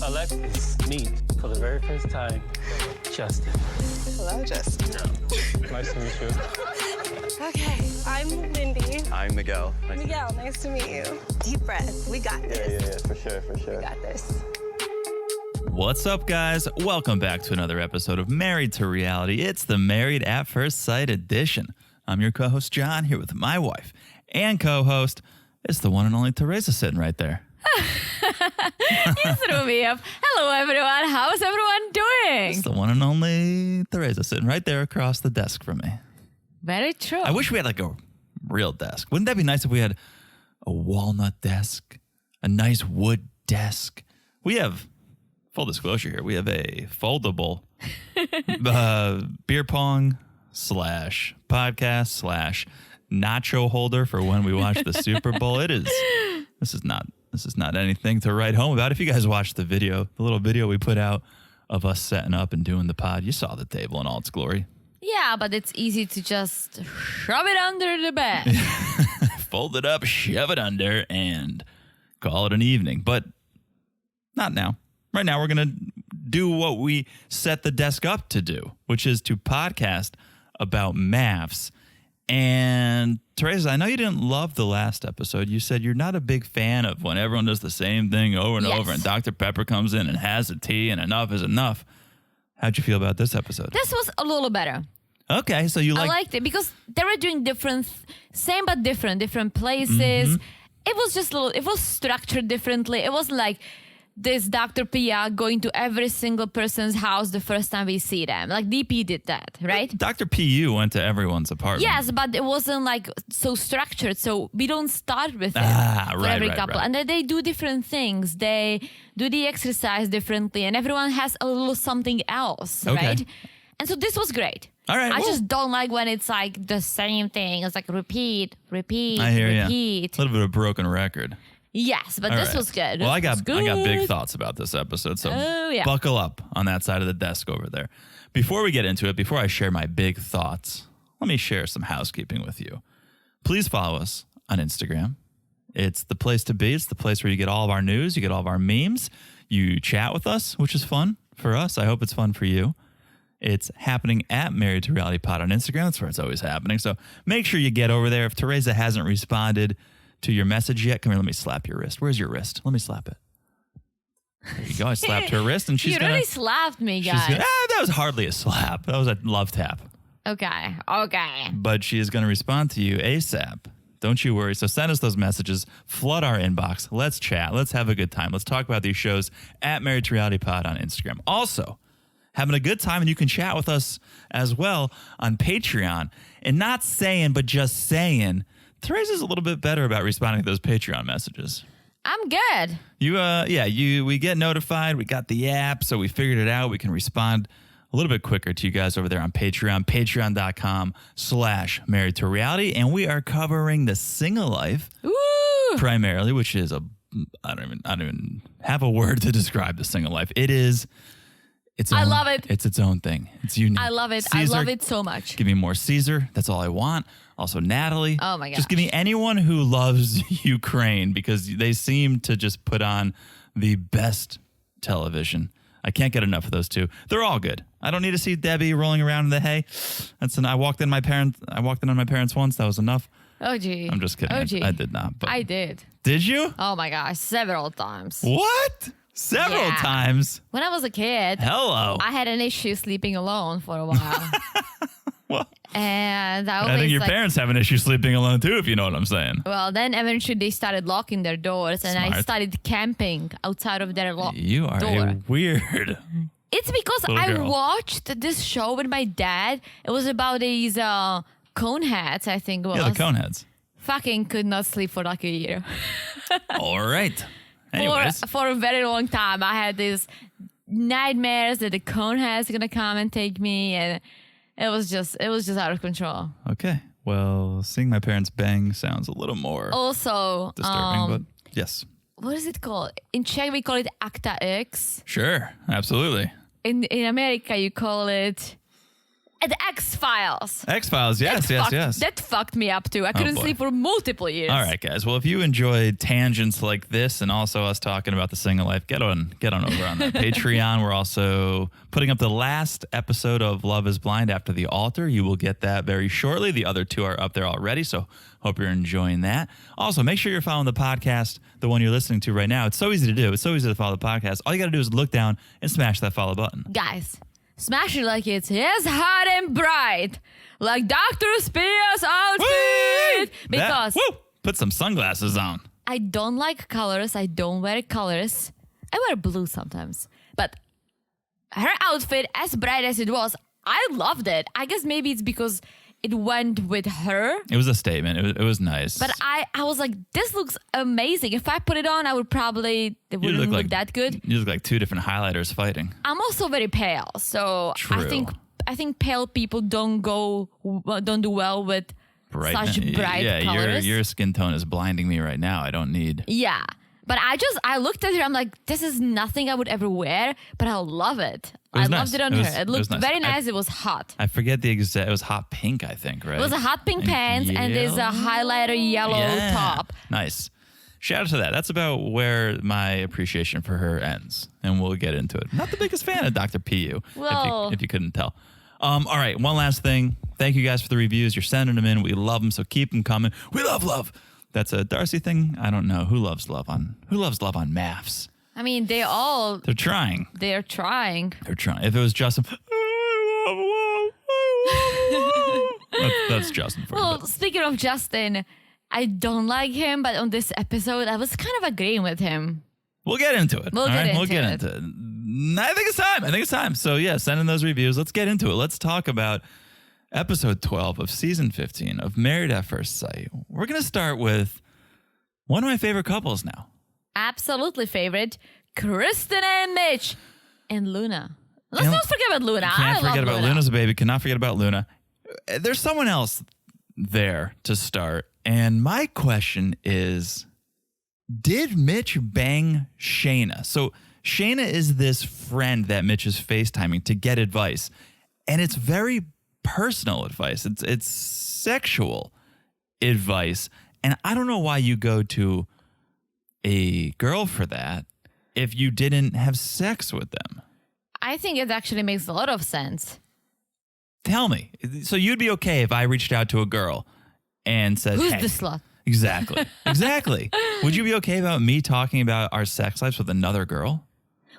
Alexis, meet for the very first time, Justin. Hello, Justin. Nice to meet you. Okay, I'm Lindy. I'm Miguel. Miguel, nice to meet you. Deep breath. We got this. Yeah, for sure. We got this. What's up, guys? Welcome back to another episode of Married to Reality. It's the Married at First Sight edition. I'm your co-host, John, here with my wife and co-host. It's the one and only Teresa sitting right there. You threw me up. Hello, everyone. How's everyone doing? It's the one and only Teresa sitting right there across the desk from me. Very true. I wish we had like a real desk. Wouldn't that be nice if we had a walnut desk, a nice wood desk? We have, full disclosure here, we have a foldable beer pong / podcast / nacho holder for when we watch the Super Bowl. This is not anything to write home about. If you guys watched the little video we put out of us setting up and doing the pod, you saw the table in all its glory. Yeah, but it's easy to just shove it under the bed. Fold it up, shove it under, and call it an evening. But not now. Right now, we're going to do what we set the desk up to do, which is to podcast about maths. And Teresa, I know you didn't love the last episode. You said you're not a big fan of when everyone does the same thing over and over and Dr. Pepper comes in and has a tea and enough is enough. How'd you feel about this episode? This was a little better. Okay, so I liked it because they were doing same but different places. Mm-hmm. It was just it was structured differently. It wasn't like this Dr. Pia going to every single person's house the first time we see them. Like DP did that, right? Dr. PU went to everyone's apartment. Yes, but it wasn't like so structured. So we don't start with it for every couple. Right. And then they do different things. They do the exercise differently and everyone has a little something else, right? And so this was great. All right. I just don't like when it's like the same thing. It's like repeat. I hear you. A little bit of a broken record. Yes, but this was good. Well, I got big thoughts about this episode, so buckle up on that side of the desk over there. Before we get into it, before I share my big thoughts, let me share some housekeeping with you. Please follow us on Instagram. It's the place to be. It's the place where you get all of our news, you get all of our memes, you chat with us, which is fun for us. I hope it's fun for you. It's happening at Married to Reality Pod on Instagram. That's where it's always happening. So make sure you get over there. If Teresa hasn't responded to your message yet, come here, let me slap your wrist. Where's your wrist? Let me slap it. There you go. I slapped her wrist and she's really slapped me, guys. That was hardly a slap. That was a love tap. Okay. But she is going to respond to you ASAP. Don't you worry. So send us those messages. Flood our inbox. Let's chat. Let's have a good time. Let's talk about these shows at Married to Reality Pod on Instagram. Also, having a good time, and you can chat with us as well on Patreon. And not saying, but just saying, Teresa's a little bit better about responding to those Patreon messages. I'm good. We get notified. We got the app, so we figured it out. We can respond a little bit quicker to you guys over there on Patreon, patreon.com/married to reality. And we are covering the single life primarily, which is I don't even have a word to describe the single life. I love it. It's its own thing. It's unique. I love it. Caesar, I love it so much. Give me more Caesar. That's all I want. Also, Natalie. Oh, my gosh. Just give me anyone who loves Ukraine because they seem to just put on the best television. I can't get enough of those two. They're all good. I don't need to see Debbie rolling around in the hay. I walked in on my parents once. That was enough. Oh, gee. I'm just kidding. Oh, gee. I did not. But I did. Did you? Oh, my gosh. Several times. What? Several times? When I was a kid. Hello. I had an issue sleeping alone for a while. Well, and I think your parents have an issue sleeping alone too, if you know what I'm saying. Well, then eventually they started locking their doors and I started camping outside of their door. You are a weird. It's because I watched this show with my dad. It was about these cone heads, I think it was. Yeah, the cone heads. Fucking could not sleep for like a year. All right. Anyways. For a very long time, I had these nightmares that the cone heads gonna come and take me, and it was just out of control. Okay. Well, seeing my parents bang sounds a little more also disturbing, but yes. What is it called? In Czech, we call it Acta X. Sure. Absolutely. In America, you call it The X-Files. X-Files, yes. That fucked me up too. I couldn't sleep for multiple years. All right, guys. Well, if you enjoyed tangents like this and also us talking about the single life, get on over on that Patreon. We're also putting up the last episode of Love is Blind After the Altar. You will get that very shortly. The other two are up there already, so hope you're enjoying that. Also, make sure you're following the podcast, the one you're listening to right now. It's so easy to do. It's so easy to follow the podcast. All you got to do is look down and smash that follow button. Guys, smash it like it's as hot and bright, like Dr. Spears' outfit. Because put some sunglasses on. I don't like colors. I don't wear colors. I wear blue sometimes. But her outfit, as bright as it was, I loved it. I guess maybe it's because it went with her. It was a statement. It was nice. But I was like, this looks amazing. If I put it on, I would probably, it wouldn't look that good. You look like two different highlighters fighting. I'm also very pale. So True. I think pale people don't do well with such bright colors. Your skin tone is blinding me right now. I don't need. Yeah. But I looked at her, I'm like, this is nothing I would ever wear, but I love it. I loved it on her. It looked very nice. It was hot. I forget the exact, it was hot pink, I think, right? It was a hot pink pants and there's a highlighter yellow top. Nice. Shout out to that. That's about where my appreciation for her ends. And we'll get into it. Not the biggest fan of Dr. PU, if you couldn't tell. All right, one last thing. Thank you guys for the reviews. You're sending them in. We love them, so keep them coming. We love love. That's a Darcy thing. I don't know who loves love on MAFs. I mean, they're trying. They're trying. If it was Justin, that's Justin for you. Well, speaking of Justin, I don't like him, but on this episode, I was kind of agreeing with him. We'll get into it. We'll get into it. I think it's time. So yeah, send in those reviews. Let's get into it. Let's talk about episode 12 of season 15 of Married at First Sight. We're going to start with one of my favorite couples now. Absolutely favorite. Kristen and Mitch. And Luna. Let's not forget about Luna. Can't forget about Luna's a baby. Cannot forget about Luna. There's someone else there to start. And my question is, did Mitch bang Shayna? So Shayna is this friend that Mitch is FaceTiming to get advice. And it's very personal advice. It's sexual advice. And I don't know why you go to a girl for that if you didn't have sex with them. I think it actually makes a lot of sense. Tell me. So you'd be okay if I reached out to a girl and said, who's hey, the slut? Exactly. Would you be okay about me talking about our sex lives with another girl?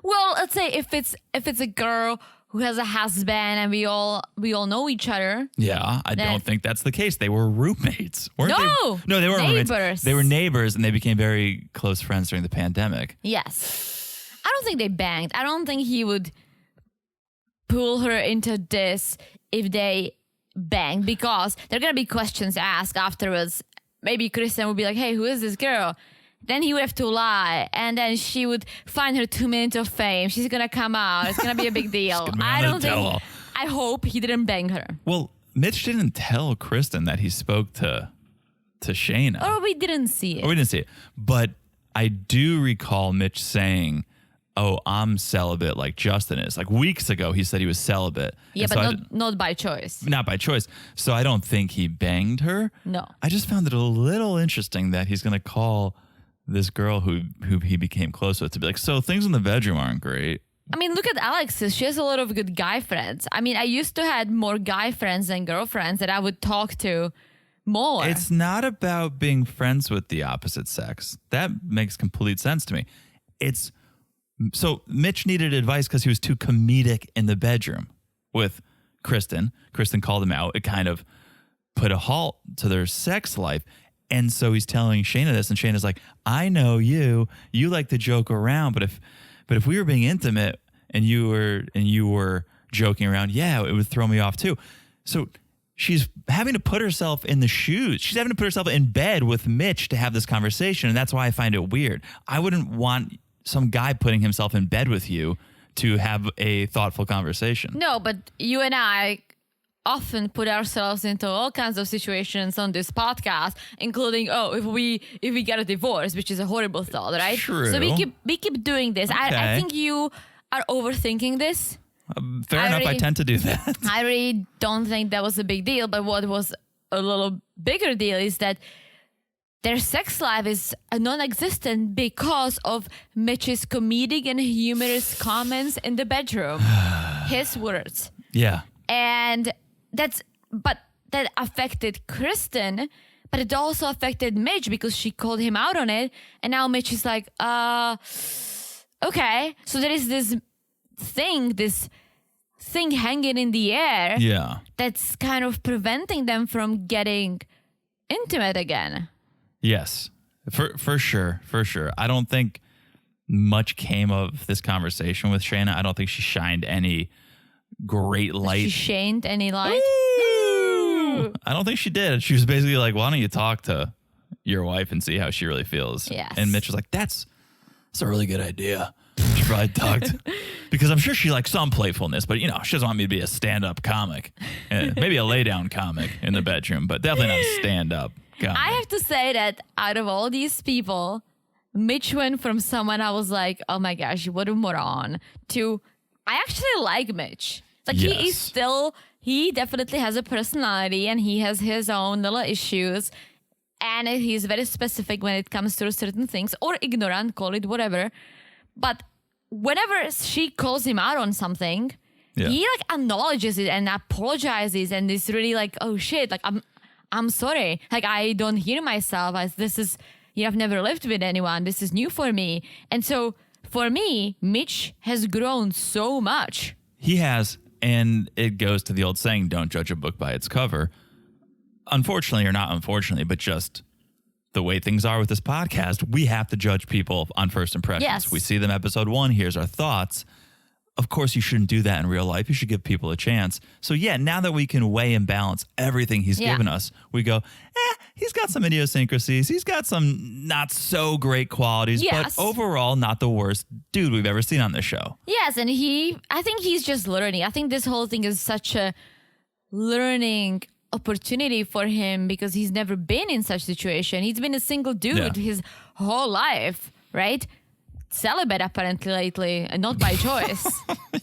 Well, let's say if it's a girl who has a husband and we all know each other. Yeah, I don't think that's the case. They were roommates, weren't they? No, they weren't neighbors. Roommates. They were neighbors, and they became very close friends during the pandemic. Yes. I don't think they banged. I don't think he would pull her into this if they banged, because there are going to be questions asked afterwards. Maybe Kristen would be like, hey, who is this girl? Then he would have to lie, and then she would find her 2 minutes of fame. She's gonna come out. It's gonna be a big deal. I hope he didn't bang her. Well, Mitch didn't tell Kristen that he spoke to Shayna. Or we didn't see it. But I do recall Mitch saying, oh, I'm celibate like Justin is. Like weeks ago, he said he was celibate. Yeah, but not by choice. Not by choice. So I don't think he banged her. No. I just found it a little interesting that he's gonna call this girl who he became close with to be like, so things in the bedroom aren't great. I mean, look at Alexis. She has a lot of good guy friends. I mean, I used to have more guy friends than girlfriends that I would talk to more. It's not about being friends with the opposite sex. That makes complete sense to me. So Mitch needed advice because he was too comedic in the bedroom with Kristen. Kristen called him out. It kind of put a halt to their sex life. And so he's telling Shayna this, and Shayna's like, I know you like to joke around, but if we were being intimate and you were joking around, yeah, it would throw me off too. So she's having to put herself in the shoes. She's having to put herself in bed with Mitch to have this conversation. And that's why I find it weird. I wouldn't want some guy putting himself in bed with you to have a thoughtful conversation. No, but you and I often put ourselves into all kinds of situations on this podcast, including, if we get a divorce, which is a horrible thought, right? True. So we keep doing this. Okay. I think you are overthinking this. Fair enough. I tend to do that. I really don't think that was a big deal. But what was a little bigger deal is that their sex life is non-existent because of Mitch's comedic and humorous comments in the bedroom. His words. Yeah. And that affected Kristen, but it also affected Mitch because she called him out on it. And now Mitch is like, okay. So there is this thing hanging in the air. Yeah. That's kind of preventing them from getting intimate again. Yes, for sure. I don't think much came of this conversation with Shayna. I don't think she shined any great light. She shined any light? Ooh! I don't think she did. She was basically like, why don't you talk to your wife and see how she really feels? Yes. And Mitch was like, that's a really good idea. She probably talked because I'm sure she likes some playfulness, but she doesn't want me to be a stand-up comic. Maybe a lay-down comic in the bedroom, but definitely not a stand-up comic. I have to say that out of all these people, Mitch went from someone I was like, oh my gosh, what a moron, to I actually like Mitch. Like Yes. he definitely has a personality and he has his own little issues. And he's very specific when it comes to certain things, or ignorant, call it whatever. But whenever she calls him out on something, he like acknowledges it and apologizes and is really like, oh shit, like I'm sorry. Like I don't hear myself as this is, I've never lived with anyone. This is new for me. And so for me, Mitch has grown so much. He has, and it goes to the old saying, don't judge a book by its cover. Unfortunately, or not unfortunately, but just the way things are with this podcast, we have to judge people on first impressions. Yes. We see them episode 1, here's our thoughts. Of course, you shouldn't do that in real life. You should give people a chance. So yeah, now that we can weigh and balance everything he's given us, we go, he's got some idiosyncrasies. He's got some not so great qualities, but overall not the worst dude we've ever seen on this show. Yes, and I think he's just learning. I think this whole thing is such a learning opportunity for him because he's never been in such situation. He's been a single dude his whole life, right? Celibate apparently lately, and not by choice.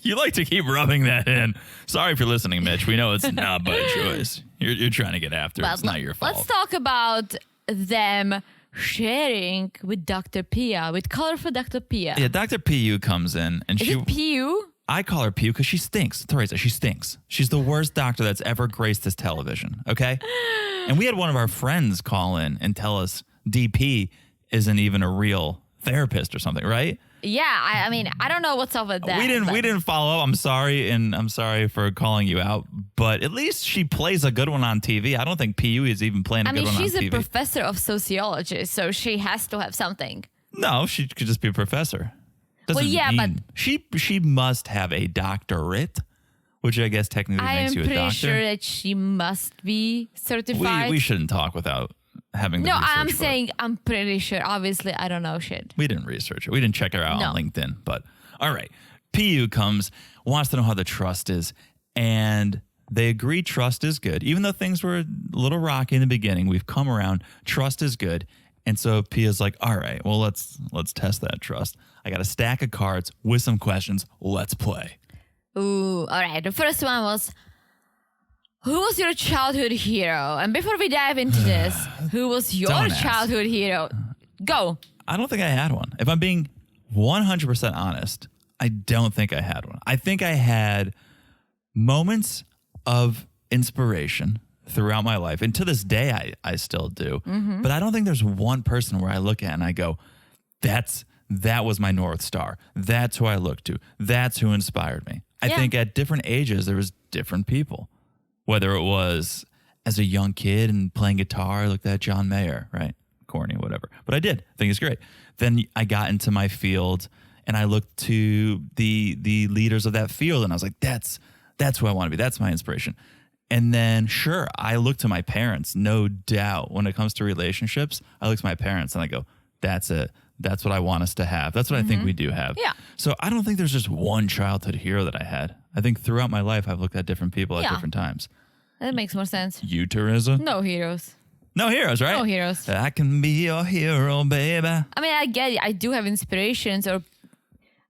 You like to keep rubbing that in. Sorry if you're listening, Mitch. We know it's not by choice. You're trying to get after it. It's not your fault. Let's talk about them sharing with Dr. Pia, with colorful Dr. Pia. Yeah, Dr. Pu comes in and Is it Pu? I call her Pu because she stinks. Teresa, she stinks. She's the worst doctor that's ever graced this television, okay? And we had one of our friends call in and tell us DP isn't even a real therapist or something, right? Yeah, I mean, I don't know what's up with that. We didn't follow up. I'm sorry, and I'm sorry for calling you out, but at least she plays a good one on TV. I don't think PU is even playing a good one on TV. She's a professor of sociology, so she has to have something. No, she could just be a professor. But she must have a doctorate, which I guess technically makes you a doctor. I am pretty sure that she must be certified. We shouldn't talk without having the No, research I'm for saying I'm pretty sure. Obviously, I don't know shit. We didn't research it. We didn't check her out on LinkedIn. But all right, PU comes, wants to know how the trust is, and they agree trust is good. Even though things were a little rocky in the beginning, we've come around. Trust is good. And so Pia's like, all right, well, let's test that trust. I got a stack of cards with some questions. Let's play. Ooh, all right. The first one was, who was your childhood hero? And before we dive into this, who was your childhood hero? Go. I don't think I had one. If I'm being 100% honest, I don't think I had one. I think I had moments of inspiration throughout my life. And to this day, I still do. Mm-hmm. But I don't think there's one person where I look at and I go, that was my North Star. That's who I look to. That's who inspired me. I think at different ages, there was different people. Whether it was as a young kid and playing guitar, I looked at John Mayer, right? Corny, whatever. But I did. I think it's great. Then I got into my field and I looked to the leaders of that field and I was like, that's who I want to be. That's my inspiration. And then, sure, I look to my parents, no doubt. When it comes to relationships, I look to my parents and I go, that's it. That's what I want us to have. That's what I think we do have. Yeah. So I don't think there's just one childhood hero that I had. I think throughout my life, I've looked at different people at different times. That makes more sense. You, Teresa? No heroes. No heroes, right? No heroes. I can be your hero, baby. I mean, I get it. I do have inspirations, or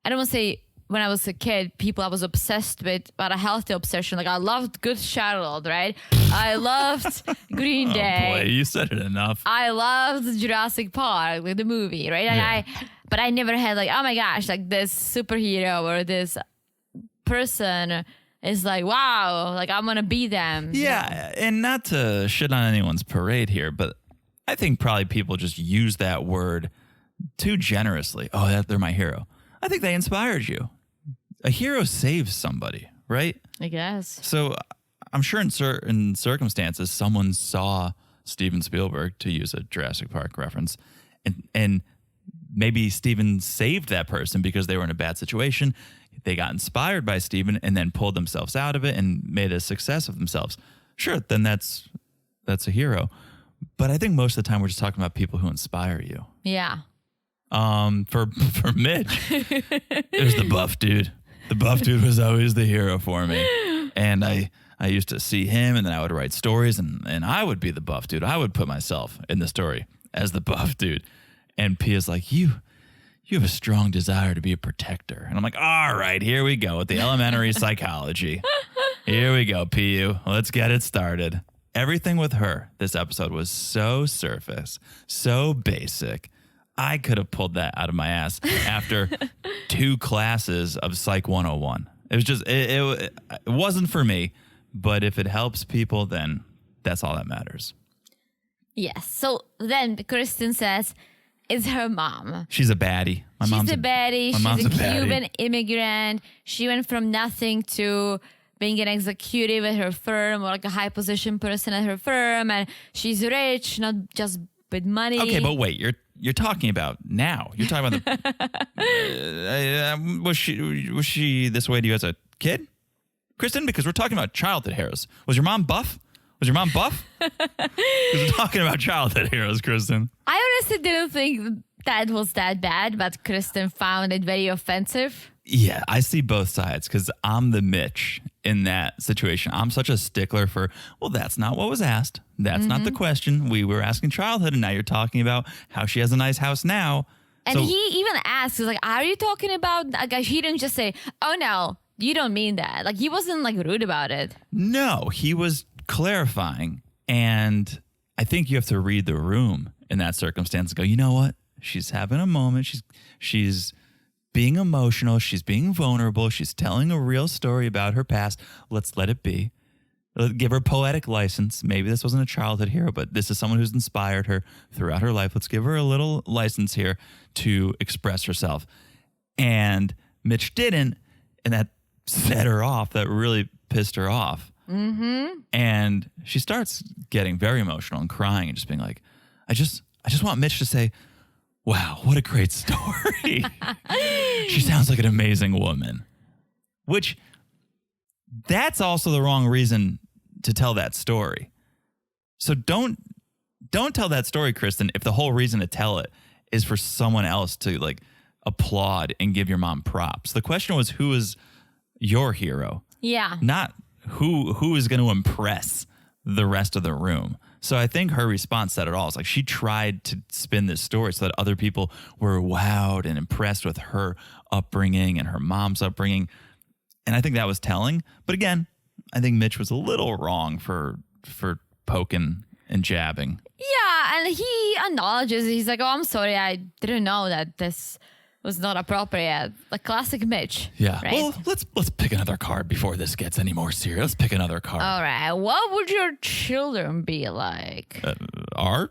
I don't want to say when I was a kid, people I was obsessed with, but a healthy obsession. Like I loved Good Charlotte, right? I loved Green Day. Oh boy, you said it enough. I loved Jurassic Park, like the movie, right? And but I never had like, oh my gosh, like this superhero or this person is like, wow, like I'm gonna be them. Yeah, and not to shit on anyone's parade here, but I think probably people just use that word too generously. Oh, they're my hero. I think they inspired you. A hero saves somebody, right? I guess. So I'm sure in certain circumstances, someone saw Steven Spielberg, to use a Jurassic Park reference, and maybe Steven saved that person because they were in a bad situation. They got inspired by Steven and then pulled themselves out of it and made a success of themselves. Sure, then that's a hero. But I think most of the time we're just talking about people who inspire you. Yeah. For Mitch, it was the buff dude. The buff dude was always the hero for me. And I used to see him, and then I would write stories, and I would be the buff dude. I would put myself in the story as the buff dude. And Pia's like, you have a strong desire to be a protector. And I'm like, all right, here we go with the elementary psychology. Here we go, Pu. Let's get it started. Everything with her this episode was so surface, so basic. I could have pulled that out of my ass after 2 classes of Psych 101. It was just, it wasn't for me, but if it helps people, then that's all that matters. Yes. So then Kristen says it's her mom. She's a baddie. She's a baddie. She's a Cuban immigrant. She went from nothing to being an executive at her firm or like a high position person at her firm. And she's rich, not just with money. Okay, but wait, you're talking about now. You're talking about was she this way to you as a kid, Kristen? Because we're talking about childhood heroes. Was your mom buff? Because we're talking about childhood heroes, Kristen. I honestly didn't think that was that bad, but Kristen found it very offensive. Yeah, I see both sides because I'm the Mitch in that situation. I'm such a stickler for, well, that's not what was asked. That's not the question. We were asking childhood, and now you're talking about how she has a nice house now. And he even asked, he's like, are you talking about, like, he didn't just say, oh, no, you don't mean that. Like, he wasn't, like, rude about it. No, he was clarifying. And I think you have to read the room in that circumstance and go, you know what? She's having a moment. She's being emotional. She's being vulnerable. She's telling a real story about her past. Let's let it be. Give her poetic license. Maybe this wasn't a childhood hero, but this is someone who's inspired her throughout her life. Let's give her a little license here to express herself. And Mitch didn't, and that set her off. That really pissed her off. Mm-hmm. And she starts getting very emotional and crying and just being like, I just want Mitch to say, wow, what a great story. She sounds like an amazing woman. Which, that's also the wrong reason to tell that story. So don't tell that story, Kristen, if the whole reason to tell it is for someone else to like applaud and give your mom props. The question was, who is your hero? Yeah. Not who is going to impress the rest of the room. So I think her response said it all. It's like she tried to spin this story so that other people were wowed and impressed with her upbringing and her mom's upbringing. And I think that was telling. But again, I think Mitch was a little wrong for poking and jabbing. Yeah, and he acknowledges, he's like, oh, I'm sorry, I didn't know that this was not appropriate. Like classic Mitch. Yeah. Right? Well, let's pick another card before this gets any more serious. Let's pick another card. All right. What would your children be like? Our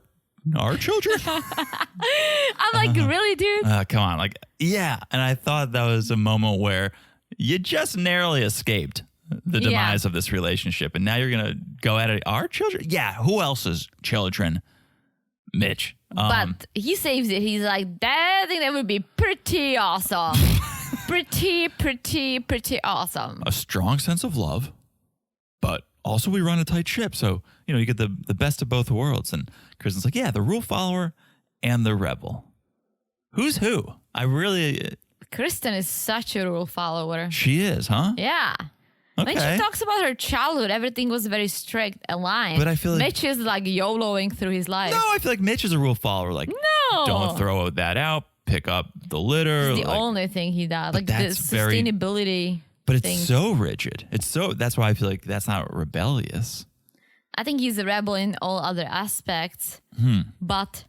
children? I'm like, really, dude? Come on. Like, yeah. And I thought that was a moment where you just narrowly escaped the demise of this relationship. And now you're going to go at it. Our children? Yeah. Who else's children? Mitch. But he saves it. He's like, I think that would be pretty awesome. pretty awesome. A strong sense of love, but also we run a tight ship. So, you get the best of both worlds. And Kristen's like, yeah, the rule follower and the rebel. Who's who? Kristen is such a rule follower. She is, huh? Yeah. Okay. When she talks about her childhood, everything was very strict, aligned. But I feel like Mitch is like YOLOing through his life. No, I feel like Mitch is a rule follower. Like, no, don't throw that out. pick up the litter. It's the only thing he does. Like the sustainability. But it's so rigid. That's why I feel like that's not rebellious. I think he's a rebel in all other aspects, but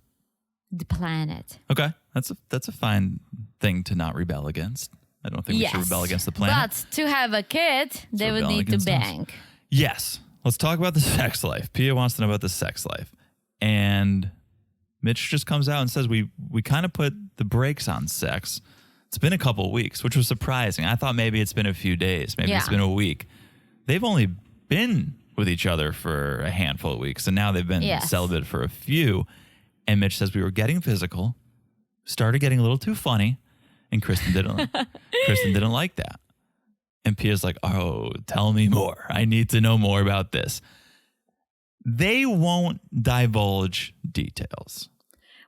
the planet. Okay, that's a fine thing to not rebel against. I don't think we should rebel against the planet. But to have a kid, they would need to bang. Yes. Let's talk about the sex life. Pia wants to know about the sex life. And Mitch just comes out and says we kind of put the brakes on sex. It's been a couple of weeks, which was surprising. I thought maybe it's been a few days. Maybe it's been a week. They've only been with each other for a handful of weeks, and now they've been celibate for a few. And Mitch says we were getting physical, started getting a little too funny, and Kristen didn't like that. And Pia's like, oh, tell me more. I need to know more about this. They won't divulge details.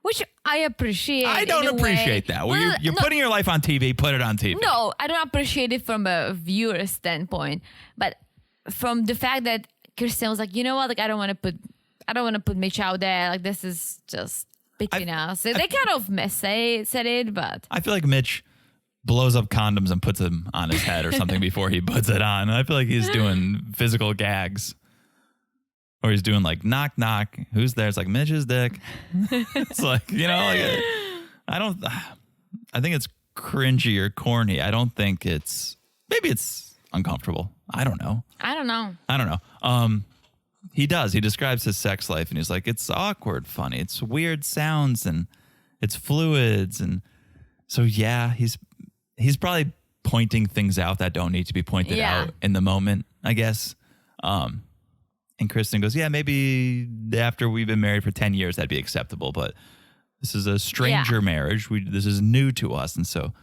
Which I appreciate. I don't appreciate that. Well, you're putting your life on TV, put it on TV. No, I don't appreciate it from a viewer standpoint. But from the fact that Kristen was like, you know what, like I don't want to put Mitch out there. Like this is just between us. They kind of said it, but I feel like Mitch blows up condoms and puts them on his head or something before he puts it on. I feel like he's doing physical gags. Or he's doing like knock knock. Who's there? It's like Mitch's dick. It's like, like I think it's cringy or corny. I don't think maybe it's uncomfortable. I don't know. He describes his sex life and he's like, it's awkward, funny. It's weird sounds and it's fluids. And so, yeah, he's probably pointing things out that don't need to be pointed out in the moment, I guess. And Kristen goes, yeah, maybe after we've been married for 10 years, that'd be acceptable. But this is a stranger marriage. This is new to us. And so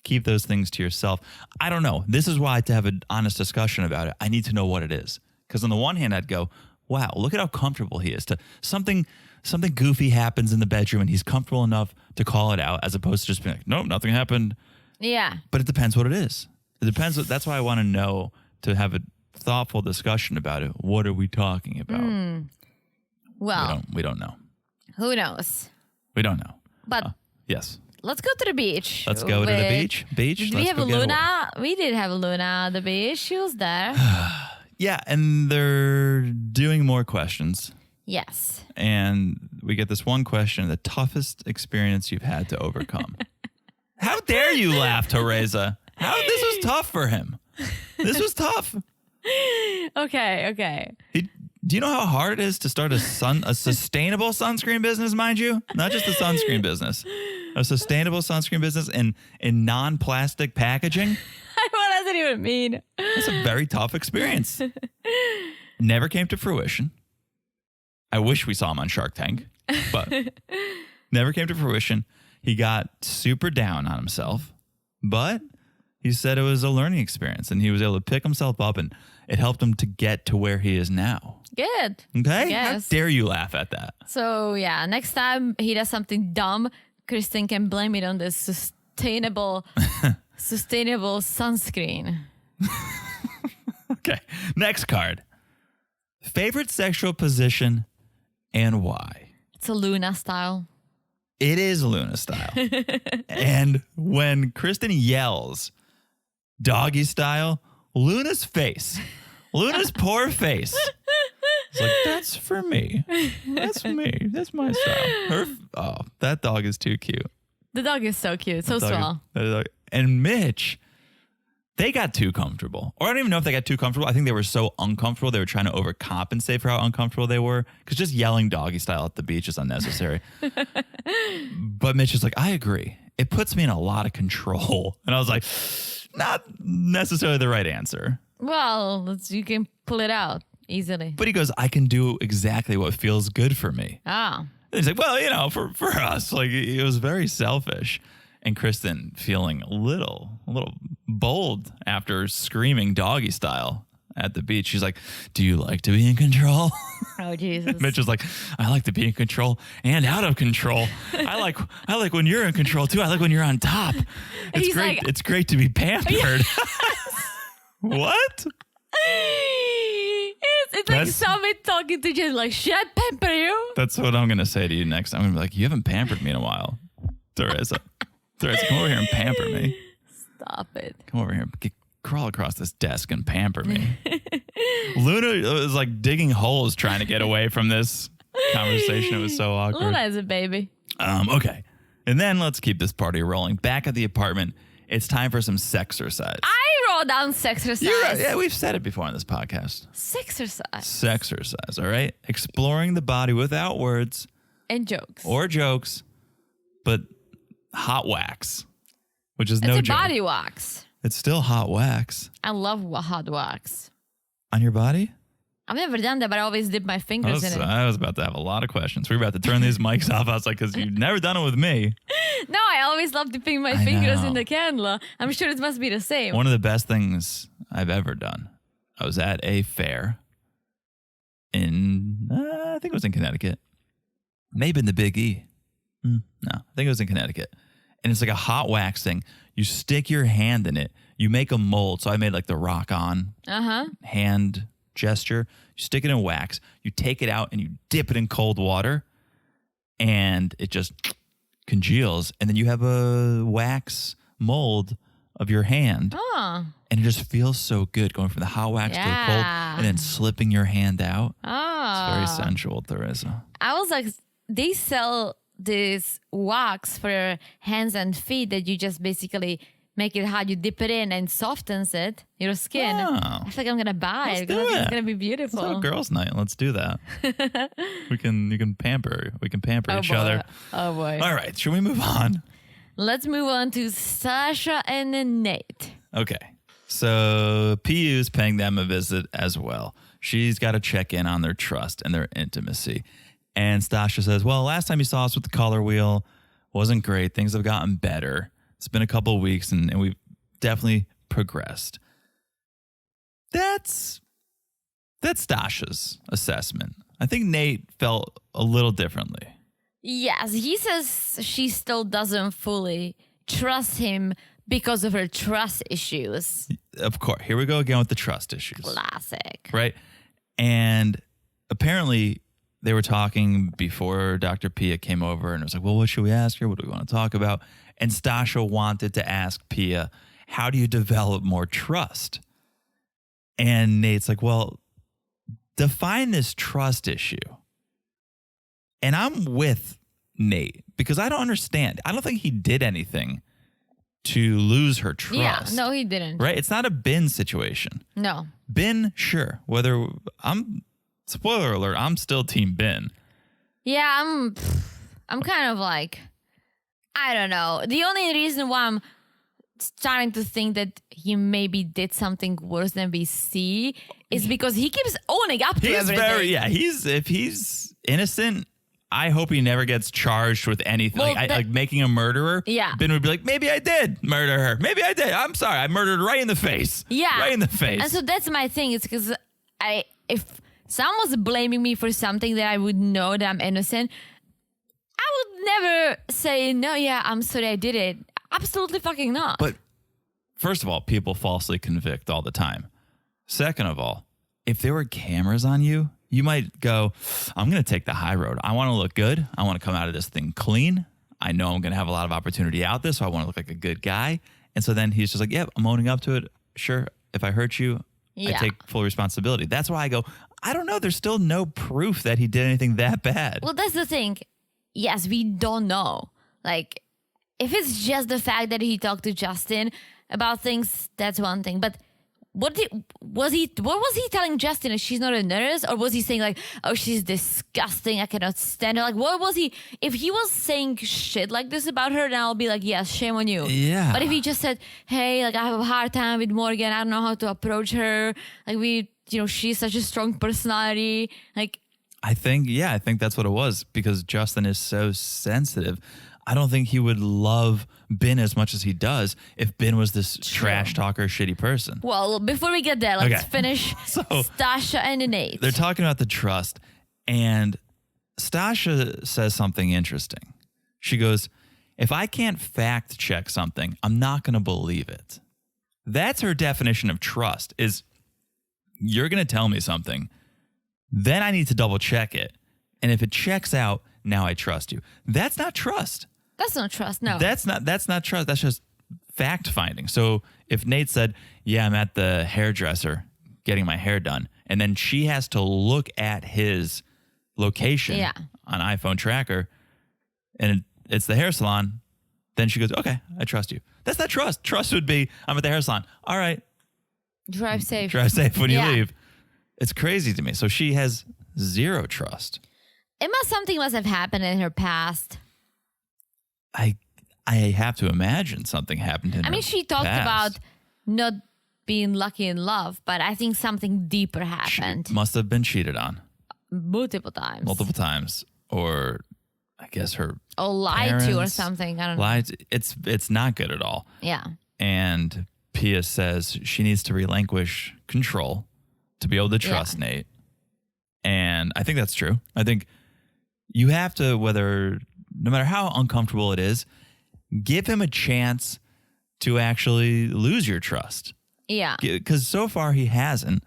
keep those things to yourself. I don't know. This is why to have an honest discussion about it, I need to know what it is. Because on the one hand, I'd go, wow, look at how comfortable he is. Something goofy happens in the bedroom and he's comfortable enough to call it out as opposed to just being like, nope, nothing happened. Yeah. But it depends what it is. It depends. That's why I want to know, to have a thoughtful discussion about it. What are we talking about? Well, we don't know. Who knows? We don't know. But yes, let's go to the beach. Let's go to the beach. Did we have a Luna? We did have a Luna at the beach. She was there. Yeah, and they're doing more questions. Yes. And we get this one question: the toughest experience you've had to overcome. How dare you laugh, Teresa? This was tough for him. This was tough. Okay. Do you know how hard it is to start a sustainable sunscreen business, mind you? Not just a sunscreen business. A sustainable sunscreen business in non-plastic packaging. What does it even mean? It's a very tough experience. Never came to fruition. I wish we saw him on Shark Tank, but never came to fruition. He got super down on himself, but he said it was a learning experience and he was able to pick himself up and it helped him to get to where he is now. Good. Okay? Yes. How dare you laugh at that? So, yeah, next time he does something dumb, Kristen can blame it on the sustainable sunscreen. Okay. Next card. Favorite sexual position and why? It's a Luna style. It is Luna style. And when Kristen yells doggy style, Luna's face, Luna's poor face. It's like, that's for me. That's me. That's my style. That dog is too cute. The dog is so cute. So swell. And Mitch, they got too comfortable. Or I don't even know if they got too comfortable. I think they were so uncomfortable. They were trying to overcompensate for how uncomfortable they were. Because just yelling doggy style at the beach is unnecessary. But Mitch is like, I agree. It puts me in a lot of control. And I was like, not necessarily the right answer. Well, you can pull it out easily. But he goes, I can do exactly what feels good for me. Ah. And he's like, well, for us, like it was very selfish. And Kristen feeling a little bold after screaming doggy style at the beach. She's like, do you like to be in control? Oh, Jesus. Mitch is like, I like to be in control and out of control. I like when you're in control too. I like when you're on top. It's great. It's great to be pampered. What? It's like somebody talking to you like, should I pamper you? That's what I'm going to say to you next. I'm going to be like, you haven't pampered me in a while, Teresa. Threads, come over here and pamper me. Stop it. Come over here. Crawl across this desk and pamper me. Luna was like digging holes trying to get away from this conversation. It was so awkward. Luna is a baby. Okay. And then let's keep this party rolling. Back at the apartment, it's time for some sexercise. I wrote down sexercise. You're right. Yeah, we've said it before on this podcast. Sexercise. Sexercise, all right? Exploring the body without words. And jokes. Or jokes, but hot wax, which is no joke. It's a body wax. It's still hot wax. I love hot wax. On your body? I've never done that, but I always dip my fingers in it. I was about to have a lot of questions. We were about to turn these mics off. I was like, because you've never done it with me. No, I always love dipping my fingers in the candle. I'm sure it must be the same. One of the best things I've ever done. I was at a fair in, I think it was in Connecticut. Maybe in the Big E. No, I think it was in Connecticut. And it's like a hot wax thing. You stick your hand in it. You make a mold. So I made like the rock on hand gesture. You stick it in wax. You take it out and you dip it in cold water. And it just congeals. And then you have a wax mold of your hand. Oh. And it just feels so good going from the hot wax to the cold and then slipping your hand out. Oh. It's very sensual, Teresa. I was like, they sell this wax for your hands and feet that you just basically make it hot. You dip it in and softens it, your skin. Oh. I feel like I'm going to buy it because it's going to be beautiful. Let's have a girls' night. Let's do that. You can pamper each other. Oh, boy. All right. Should we move on? Let's move on to Sasha and Nate. Okay. So PU's paying them a visit as well. She's got to check in on their trust and their intimacy. And Stasha says, well, last time you saw us with the color wheel wasn't great. Things have gotten better. It's been a couple of weeks and we've definitely progressed. That's Stasha's assessment. I think Nate felt a little differently. Yes, he says she still doesn't fully trust him because of her trust issues. Of course. Here we go again with the trust issues. Classic. Right? And apparently they were talking before Dr. Pia came over and it was like, well, what should we ask her? What do we want to talk about? And Stasha wanted to ask Pia, how do you develop more trust? And Nate's like, well, define this trust issue. And I'm with Nate because I don't understand. I don't think he did anything to lose her trust. Yeah, no, he didn't. Right? It's not a Ben situation. No. Ben, sure. Spoiler alert, I'm still team Ben. Yeah, I'm kind of like, I don't know. The only reason why I'm starting to think that he maybe did something worse than we see is because he keeps owning up to everything. If he's innocent, I hope he never gets charged with anything. Well, like making a murderer. Yeah. Ben would be like, maybe I did murder her. Maybe I did. I'm sorry. I murdered right in the face. Yeah. Right in the face. And so that's my thing. It's because if someone was blaming me for something that I would know that I'm innocent, I would never say, no, yeah, I'm sorry I did it. Absolutely fucking not. But first of all, people falsely convict all the time. Second of all, if there were cameras on you, you might go, I'm going to take the high road. I want to look good. I want to come out of this thing clean. I know I'm going to have a lot of opportunity out there, so I want to look like a good guy. And so then he's just like, yeah, I'm owning up to it. Sure, if I hurt you, I take full responsibility. That's why I go, I don't know. There's still no proof that he did anything that bad. Well, that's the thing. Yes, we don't know. Like, if it's just the fact that he talked to Justin about things, that's one thing. But what was he telling Justin? That she's not a nurse? Or was he saying like, oh, she's disgusting, I cannot stand her? Like, what was he? If he was saying shit like this about her, then I'll be like, yes, shame on you. Yeah. But if he just said, hey, like, I have a hard time with Morgan, I don't know how to approach her. Like, she's such a strong personality. Like, I think that's what it was because Justin is so sensitive. I don't think he would love Ben as much as he does if Ben was this trash talker, shitty person. Well, before we get there, let's finish Stasha and Nate. They're talking about the trust, and Stasha says something interesting. She goes, if I can't fact check something, I'm not going to believe it. That's her definition of trust is you're going to tell me something, then I need to double check it. And if it checks out, now I trust you. That's not trust. That's not trust. No. That's not trust. That's just fact finding. So if Nate said, yeah, I'm at the hairdresser getting my hair done, and then she has to look at his location on iPhone tracker, and it's the hair salon, then she goes, okay, I trust you. That's not trust. Trust would be, I'm at the hair salon. All right. Drive safe. Drive safe when you leave. It's crazy to me. So she has zero trust. Something must have happened in her past. I have to imagine something happened in her mean, she talked past. about not being lucky in love, but I think something deeper happened. She must have been cheated on. Multiple times. Or I guess her or lied to or parents something. I don't know. lied. It's not good at all. Yeah. And Pia says she needs to relinquish control to be able to trust Nate. And I think that's true. I think you have to, no matter how uncomfortable it is, give him a chance to actually lose your trust. Yeah. Because so far he hasn't.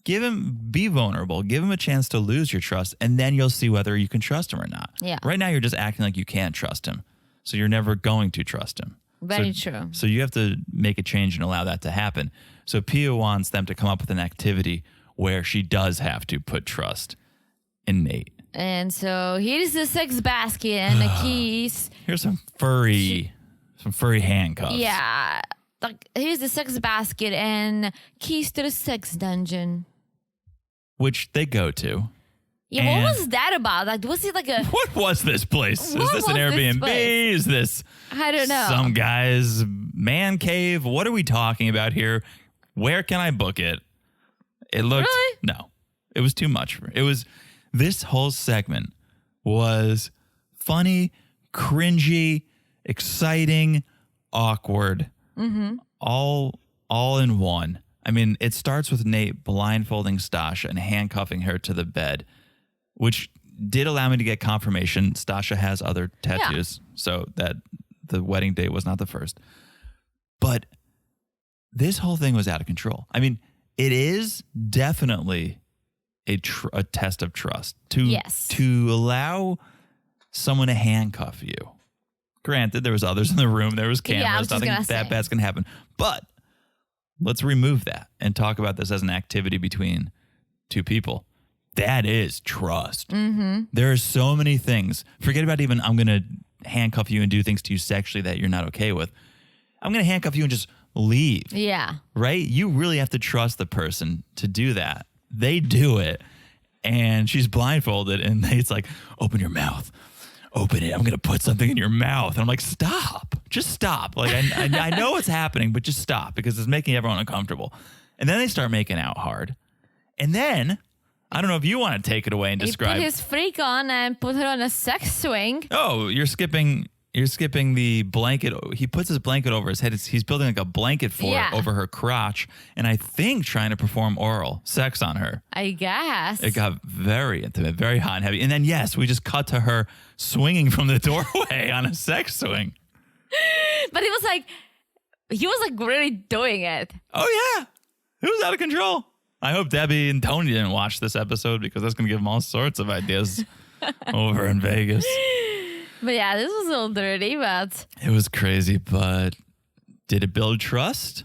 Be vulnerable, give him a chance to lose your trust, and then you'll see whether you can trust him or not. Yeah. Right now you're just acting like you can't trust him. So you're never going to trust him. Very true. So you have to make a change and allow that to happen. So Pia wants them to come up with an activity where she does have to put trust in Nate. And so here's the sex basket and the keys. Here's some furry handcuffs. Yeah. Like, here's the sex basket and keys to the sex dungeon. Which they go to. Yeah, and what was that about? Like, was it like a... What was this place? What Is this an was this Airbnb? place? Is this I don't know. some guy's man cave? What are we talking about here? Where can I book it? It looked... Really? No. It was too much. This whole segment was funny, cringy, exciting, awkward. Mm-hmm. All in one. I mean, it starts with Nate blindfolding Stasha and handcuffing her to the bed, which did allow me to get confirmation Stasha has other tattoos, so that the wedding date was not the first. But this whole thing was out of control. I mean, it is definitely a test of trust to allow someone to handcuff you. Granted, there was others in the room. There was cameras. Nothing that bad's going to happen. But let's remove that and talk about this as an activity between two people. That is trust. Mm-hmm. There are so many things. Forget about even I'm going to handcuff you and do things to you sexually that you're not okay with. I'm going to handcuff you and just leave. Yeah. Right? You really have to trust the person to do that. They do it. And she's blindfolded and it's like, open your mouth. Open it. I'm going to put something in your mouth. And I'm like, stop. Just stop. Like, I know what's happening, but just stop because it's making everyone uncomfortable. And then they start making out hard. And then, I don't know if you want to take it away and describe. He put his freak on and put her on a sex swing. Oh, you're skipping the blanket. He puts his blanket over his head. He's building like a blanket fort over her crotch. And I think trying to perform oral sex on her. I guess. It got very intimate, very hot and heavy. And then, yes, we just cut to her swinging from the doorway on a sex swing. But he was like really doing it. Oh, yeah. It was out of control. I hope Debbie and Tony didn't watch this episode because that's going to give them all sorts of ideas over in Vegas. But yeah, this was a little dirty, but... It was crazy, but did it build trust?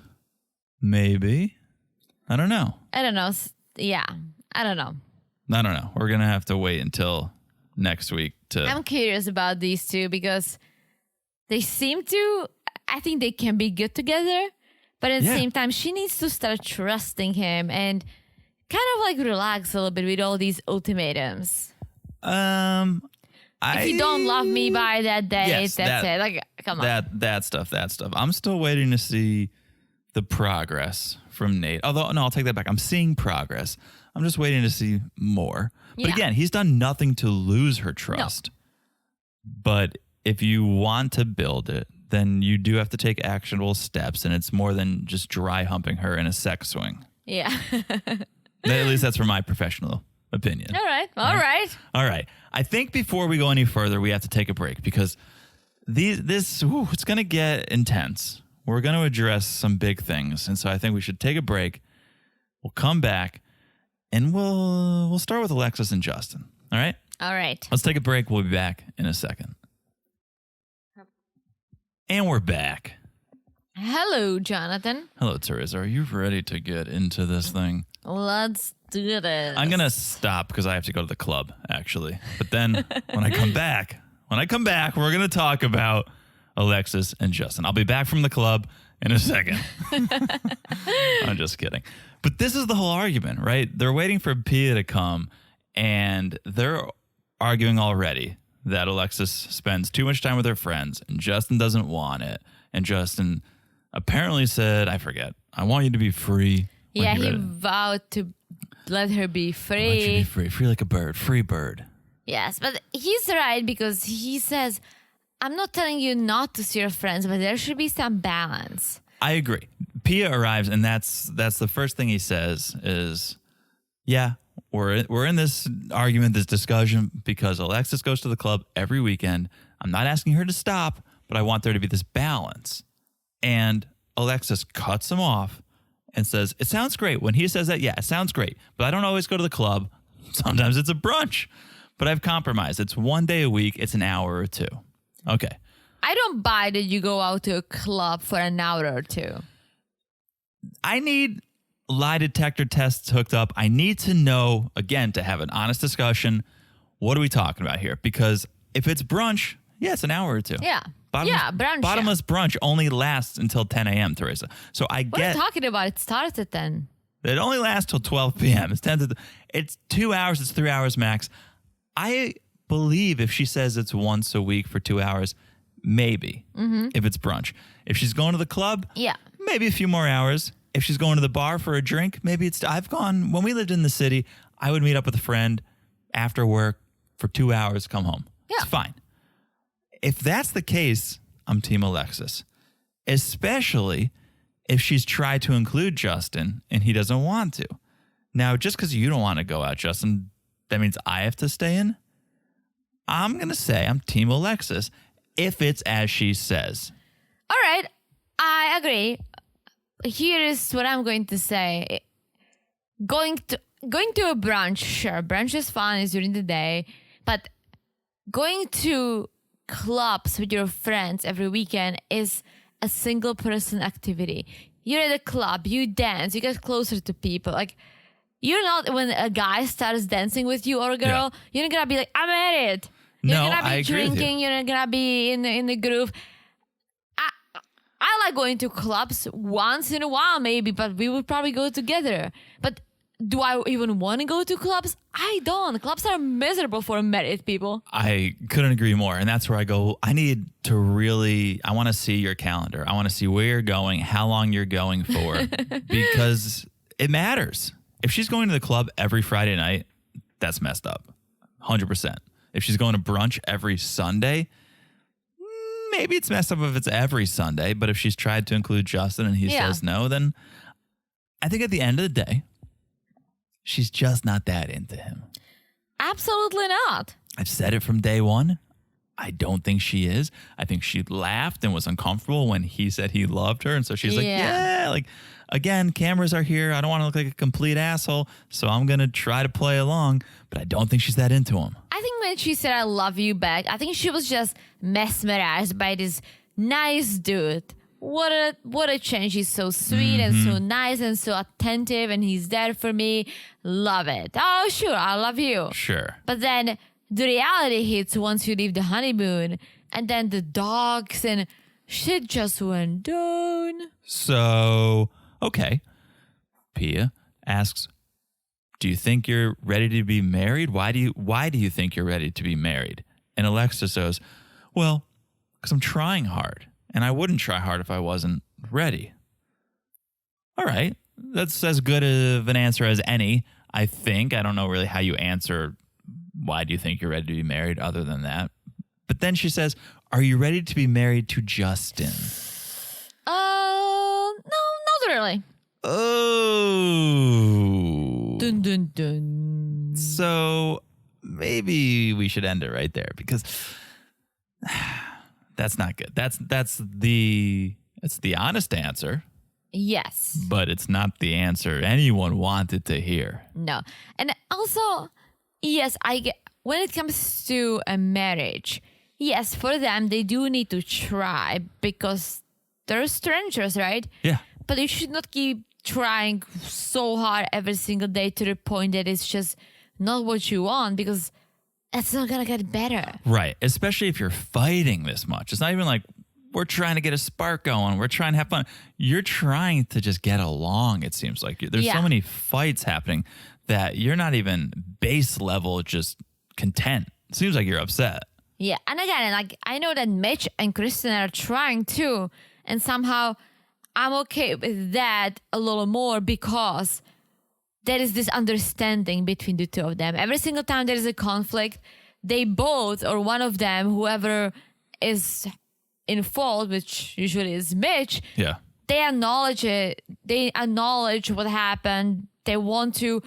Maybe. I don't know. Yeah, I don't know. We're going to have to wait until next week to... I'm curious about these two because they seem to... I think they can be good together, but at the same time, she needs to start trusting him and kind of like relax a little bit with all these ultimatums. If you don't love me by that date, that's it. Like, come on. That stuff. I'm still waiting to see the progress from Nate. Although, no, I'll take that back. I'm seeing progress. I'm just waiting to see more. But again, he's done nothing to lose her trust. No. But if you want to build it, then you do have to take actionable steps. And it's more than just dry humping her in a sex swing. Yeah. At least that's from my professional opinion. All right. I think before we go any further, we have to take a break because it's going to get intense. We're going to address some big things. And so I think we should take a break. We'll come back and we'll start with Alexis and Justin. All right? All right. Let's take a break. We'll be back in a second. And we're back. Hello, Jonathan. Hello, Teresa. Are you ready to get into this thing? Let's do this. I'm going to stop because I have to go to the club, actually. But then when I come back, we're going to talk about Alexis and Justin. I'll be back from the club in a second. I'm just kidding. But this is the whole argument, right? They're waiting for Pia to come, and they're arguing already that Alexis spends too much time with her friends, and Justin doesn't want it. And Justin apparently said, I forget, I want you to be free. Yeah, he vowed to let her be free. I want you to be free. Free like a bird. Free bird. Yes, but he's right because he says, I'm not telling you not to see your friends, but there should be some balance. I agree. Pia arrives, and that's the first thing he says is, yeah, we're in this argument, this discussion, because Alexis goes to the club every weekend. I'm not asking her to stop, but I want there to be this balance. And Alexis cuts him off and says, it sounds great. When he says that, yeah, it sounds great, but I don't always go to the club. Sometimes it's a brunch, but I've compromised. It's one day a week. It's an hour or two. Okay. I don't buy that you go out to a club for an hour or two. I need lie detector tests hooked up. I need to know, again, to have an honest discussion. What are we talking about here? Because if it's brunch, yeah, it's an hour or two. Yeah. Brunch. Bottomless brunch only lasts until 10 a.m., Teresa. So I What are you talking about? It starts at 10. It only lasts till 12 p.m. It's 2 hours. It's 3 hours max. I believe if she says it's once a week for 2 hours, maybe, if it's brunch. If she's going to the club, Yeah. maybe a few more hours. If she's going to the bar for a drink, maybe when we lived in the city, I would meet up with a friend after work for 2 hours, come home. Yeah. It's fine. If that's the case, I'm Team Alexis, especially if she's tried to include Justin and he doesn't want to. Now, just because you don't want to go out, Justin, that means I have to stay in? I'm going to say I'm Team Alexis if it's as she says. All right. I agree. Here is what I'm going to say. Going to a brunch, sure. Brunch is fun, it's during the day. But going to clubs with your friends every weekend is a single person activity. You're at a club, you dance, you get closer to people. Like, you're not, when a guy starts dancing with you or a girl, you're not gonna be like, I'm at it. You're gonna be drinking, you're not gonna be in the groove. I like going to clubs once in a while maybe, but we would probably go together. But do I even want to go to clubs? I don't. Clubs are miserable for married people. I couldn't agree more. And that's where I go, I want to see your calendar. I want to see where you're going, how long you're going for, because it matters. If she's going to the club every Friday night, that's messed up. 100%. If she's going to brunch every Sunday, maybe it's messed up if it's every Sunday. But if she's tried to include Justin and he says no, then I think at the end of the day, she's just not that into him. Absolutely not. I've said it from day one. I don't think she is. I think she laughed and was uncomfortable when he said he loved her. And so she's like, again, cameras are here. I don't want to look like a complete asshole. So I'm going to try to play along. But I don't think she's that into him. I think when she said, I love you back, I think she was just mesmerized by this nice dude. What a change. He's so sweet and so nice and so attentive, and he's there for me. Love it. Oh, sure, I love you. Sure. But then the reality hits once you leave the honeymoon, and then the dogs and shit just went down. So, okay. Pia asks, do you think you're ready to be married? Why do you think you're ready to be married? And Alexis says, well, because I'm trying hard. And I wouldn't try hard if I wasn't ready. All right. That's as good of an answer as any, I think. I don't know really how you answer why do you think you're ready to be married other than that. But then she says, are you ready to be married to Justin? No, not really. Oh. Dun, dun, dun. So maybe we should end it right there because that's not good. That's the honest answer. Yes. But it's not the answer anyone wanted to hear. No. And also, yes, I get when it comes to a marriage, yes, for them, they do need to try because they're strangers, right? Yeah. But you should not keep trying so hard every single day to the point that it's just not what you want, because it's not going to get better. Right. Especially if you're fighting this much. It's not even like we're trying to get a spark going. We're trying to have fun. You're trying to just get along, it seems like. There's so many fights happening that you're not even base level just content. It seems like you're upset. Yeah. And again, like, I know that Mitch and Kristen are trying too. And somehow I'm okay with that a little more because there is this understanding between the two of them. Every single time there is a conflict, they both, or one of them, whoever is in fault, which usually is Mitch, they acknowledge it. They acknowledge what happened. They want to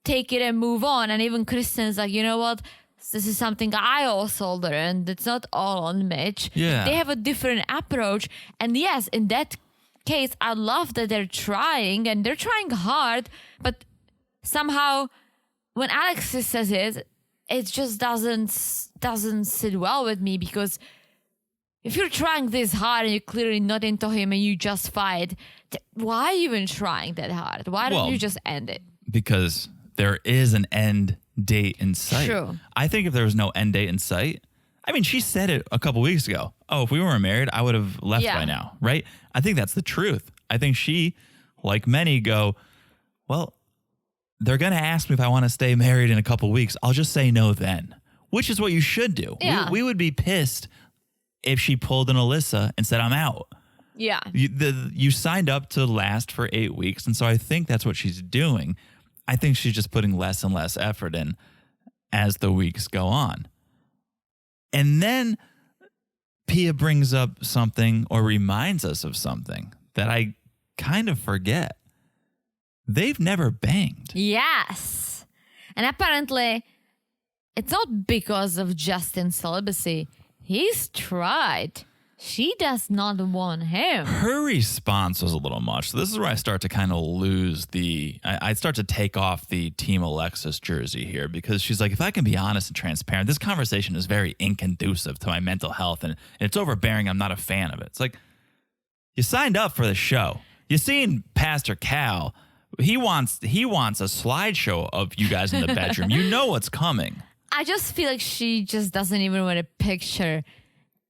take it and move on. And even Kristen's like, you know what? This is something I also learned. It's not all on Mitch. Yeah. They have a different approach. And yes, in that case, I love that they're trying and they're trying hard, but somehow when Alex says it just doesn't sit well with me, because if you're trying this hard and you're clearly not into him and you just fight, why are you even trying that hard? Why don't you just end it? Because there is an end date in sight. True. I think if there was no end date in sight, I mean, she said it a couple weeks ago. Oh, if we weren't married, I would have left by now, right? I think that's the truth. I think she, like many, go, well, they're going to ask me if I want to stay married in a couple weeks. I'll just say no then, which is what you should do. Yeah. We would be pissed if she pulled an Alyssa and said, I'm out. Yeah. You signed up to last for 8 weeks. And so I think that's what she's doing. I think she's just putting less and less effort in as the weeks go on. And then Pia brings up something or reminds us of something that I kind of forget. They've never banged. Yes. And apparently, it's not because of Justin's celibacy. He's tried. She does not want him. Her response was a little much. So this is where I start to kind of lose I start to take off the Team Alexis jersey here, because she's like, if I can be honest and transparent, this conversation is very inconducive to my mental health and it's overbearing. I'm not a fan of it. It's like, you signed up for the show. You seen Pastor Cal. He wants a slideshow of you guys in the bedroom. You know what's coming. I just feel like she just doesn't even want to picture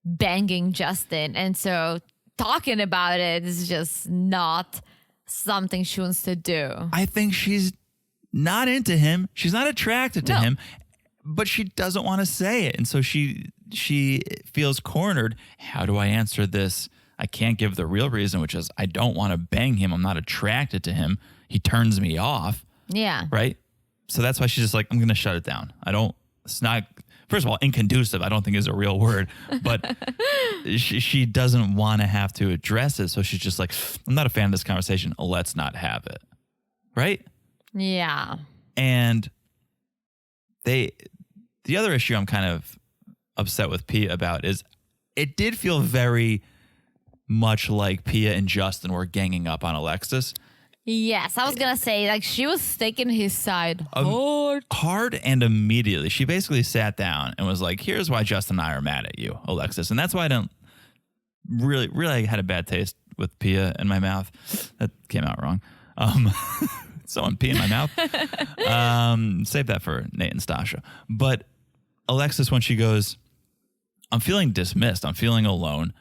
banging Justin. And so talking about it is just not something she wants to do. I think she's not into him. She's not attracted to him, but she doesn't want to say it. And so she feels cornered. How do I answer this? I can't give the real reason, which is I don't want to bang him. I'm not attracted to him. He turns me off. Yeah. Right? So that's why she's just like, I'm going to shut it down. It's not, first of all, inconducive, I don't think is a real word, but she doesn't want to have to address it. So she's just like, I'm not a fan of this conversation. Let's not have it. Right? Yeah. And the other issue I'm kind of upset with Pia about is it did feel very much like Pia and Justin were ganging up on Alexis. Yes, I was going to say, like, she was taking his side hard and immediately. She basically sat down and was like, here's why Justin and I are mad at you, Alexis. And that's why I don't really had a bad taste with Pia in my mouth. That came out wrong. Someone pee in my mouth. Save that for Nate and Stasha. But Alexis, when she goes, I'm feeling dismissed. I'm feeling alone.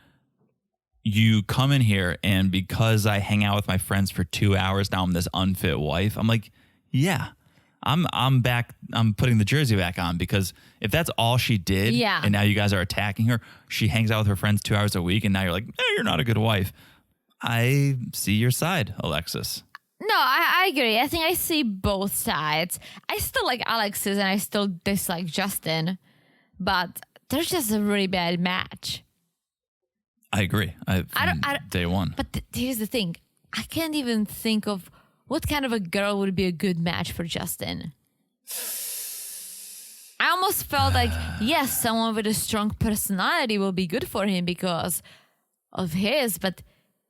You come in here and because I hang out with my friends for 2 hours, now I'm this unfit wife. I'm like, yeah, I'm back. I'm putting the jersey back on, because if that's all she did and now you guys are attacking her, she hangs out with her friends 2 hours a week and now you're like, you're not a good wife. I see your side, Alexis. No, I agree. I think I see both sides. I still like Alexis and I still dislike Justin, but there's just a really bad match. I agree. Day one. But here's the thing. I can't even think of what kind of a girl would be a good match for Justin. I almost felt like, yes, someone with a strong personality will be good for him because of his, but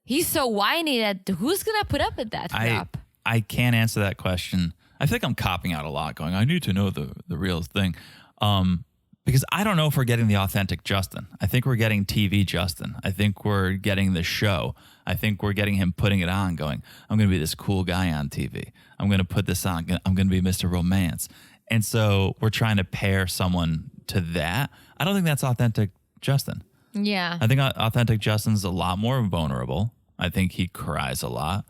he's so whiny that who's going to put up with that crap? I can't answer that question. I think I'm copping out a lot, going, I need to know the real thing. Because I don't know if we're getting the authentic Justin. I think we're getting TV Justin. I think we're getting the show. I think we're getting him putting it on, going, I'm going to be this cool guy on TV. I'm going to put this on. I'm going to be Mr. Romance. And so we're trying to pair someone to that. I don't think that's authentic Justin. Yeah. I think authentic Justin's a lot more vulnerable. I think he cries a lot.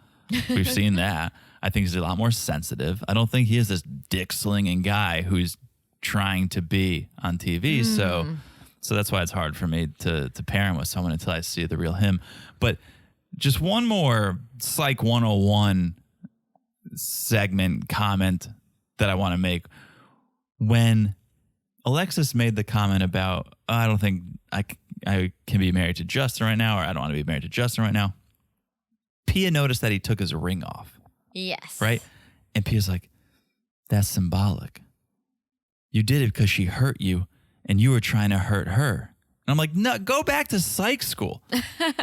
We've seen that. I think he's a lot more sensitive. I don't think he is this dick-slinging guy who's trying to be on TV. So that's why it's hard for me to pair him with someone until I see the real him. But just one more Psych 101 segment comment that I want to make. When Alexis made the comment about, I don't think I can be married to Justin right now, or I don't want to be married to Justin right now. Pia noticed that he took his ring off. Yes. Right? And Pia's like, that's symbolic. You did it because she hurt you and you were trying to hurt her. And I'm like, no, go back to psych school.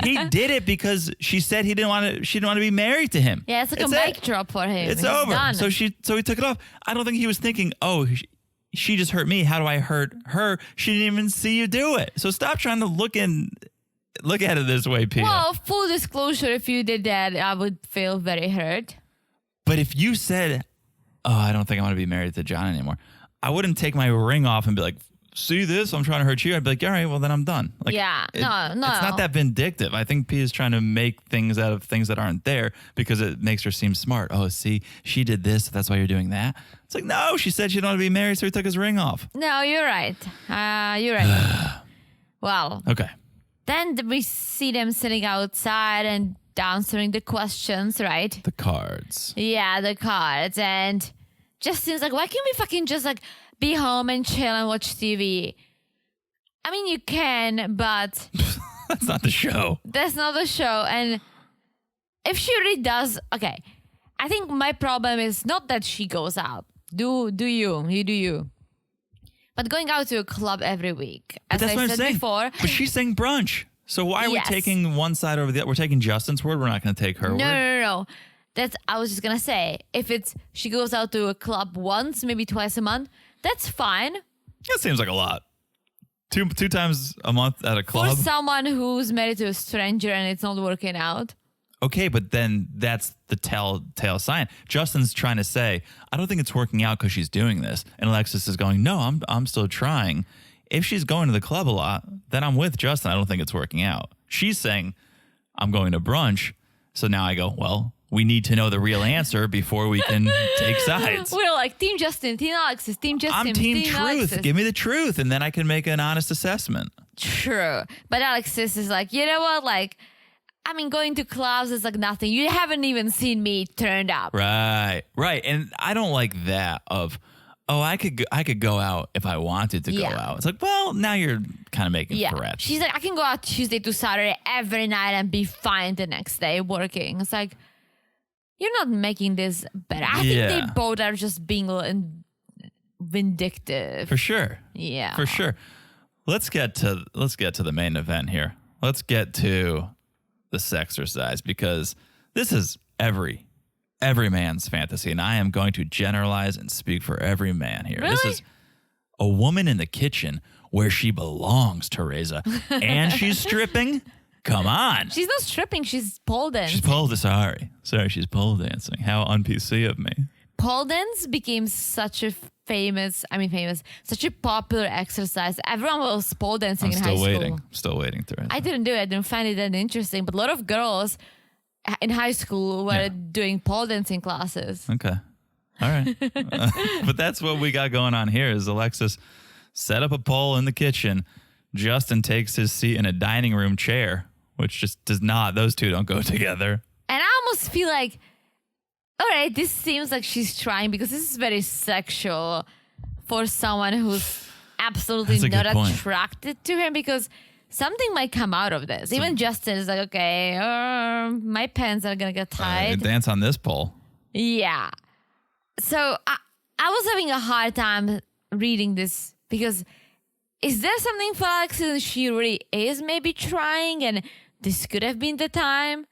He did it because she said she didn't want to be married to him. Yeah, it's like a mic drop for him. It's He's over. done. So he took it off. I don't think he was thinking, oh, she just hurt me. How do I hurt her? She didn't even see you do it. So stop trying to look at it this way, Pia. Well, full disclosure, if you did that, I would feel very hurt. But if you said, oh, I don't think I want to be married to John anymore, I wouldn't take my ring off and be like, see this? I'm trying to hurt you. I'd be like, all right, well, then I'm done. Like, yeah, no. It's not that vindictive. I think Pia's trying to make things out of things that aren't there because it makes her seem smart. Oh, see, she did this. That's why you're doing that. It's like, no, she said she didn't want to be married, so he took his ring off. No, you're right. You're right. Well. Okay. Then we see them sitting outside and answering the questions, right? The cards. Yeah, the cards. And Justin's like, why can't we fucking just like be home and chill and watch TV? I mean, you can, but that's not the show. That's not the show. And if she really does, okay, I think my problem is not that she goes out. You do you. But going out to a club every week, as I said before. But she's saying brunch. So why are we taking one side over the other? We're taking Justin's word. We're not going to take her word. No. I was just going to say, if she goes out to a club once, maybe twice a month, that's fine. That seems like a lot. Two times a month at a club? For someone who's married to a stranger and it's not working out. Okay, but then that's the telltale sign. Justin's trying to say, I don't think it's working out because she's doing this. And Alexis is going, no, I'm still trying. If she's going to the club a lot, then I'm with Justin. I don't think it's working out. She's saying, I'm going to brunch. So now I go, well, we need to know the real answer before we can take sides. We're like, Team Justin, Team Alexis, Team Justin, I'm team truth. Alexis. Give me the truth, and then I can make an honest assessment. True. But Alexis is like, you know what? Like, I mean, going to clubs is like nothing. You haven't even seen me turned up. Right. And I don't like that of, oh, I could go out if I wanted to go out. It's like, well, now you're kind of making threats. She's like, I can go out Tuesday to Saturday every night and be fine the next day working. It's like, you're not making this better. I think they both are just being a little vindictive. For sure. Yeah. For sure. Let's get to the main event here. Let's get to the sexercise, because this is every man's fantasy, and I am going to generalize and speak for every man here. Really? This is a woman in the kitchen where she belongs, Teresa, and she's stripping. Come on. She's not stripping. She's pole dancing. She's pole dancing. How un-PC of me. Pole dance became such a such a popular exercise. Everyone was pole dancing in high school. I'm still waiting, Teresa. I didn't do it. I didn't find it that interesting. But a lot of girls in high school were doing pole dancing classes. Okay. All right. But that's what we got going on here is Alexis set up a pole in the kitchen. Justin takes his seat in a dining room chair, which just does not. Those two don't go together. And I almost feel like, all right, this seems like she's trying, because this is very sexual for someone who's absolutely not attracted to him, because something might come out of this. Even Justin is like, okay, my pants are going to get tied. Dance on this pole. Yeah. So I was having a hard time reading this, because is there something for Alexis and she really is maybe trying and this could have been the time?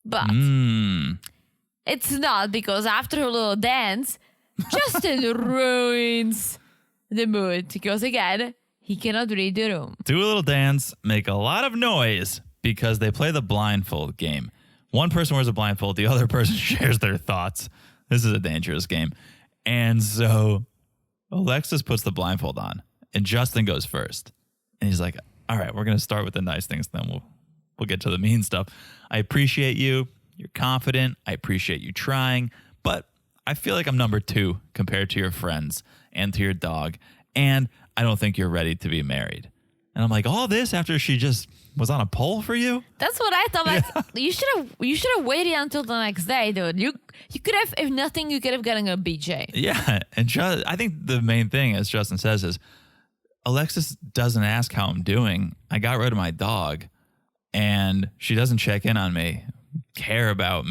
But it's not, because after her little dance, Justin ruins the mood. Because again, he cannot read the room. Do a little dance, make a lot of noise because they play the blindfold game. One person wears a blindfold, the other person shares their thoughts. This is a dangerous game. And so Alexis puts the blindfold on and Justin goes first. And he's like, all right, we're going to start with the nice things. Then we'll get to the mean stuff. I appreciate you. You're confident. I appreciate you trying. But I feel like I'm number 2 compared to your friends and to your dog. And I don't think you're ready to be married. And I'm like, all this after she just was on a pole for you? That's what I thought. Like, you should have waited until the next day, dude. You could have, if nothing, you could have gotten a BJ. Yeah. And I think the main thing, as Justin says, is Alexis doesn't ask how I'm doing. I got rid of my dog and she doesn't check in on me, care about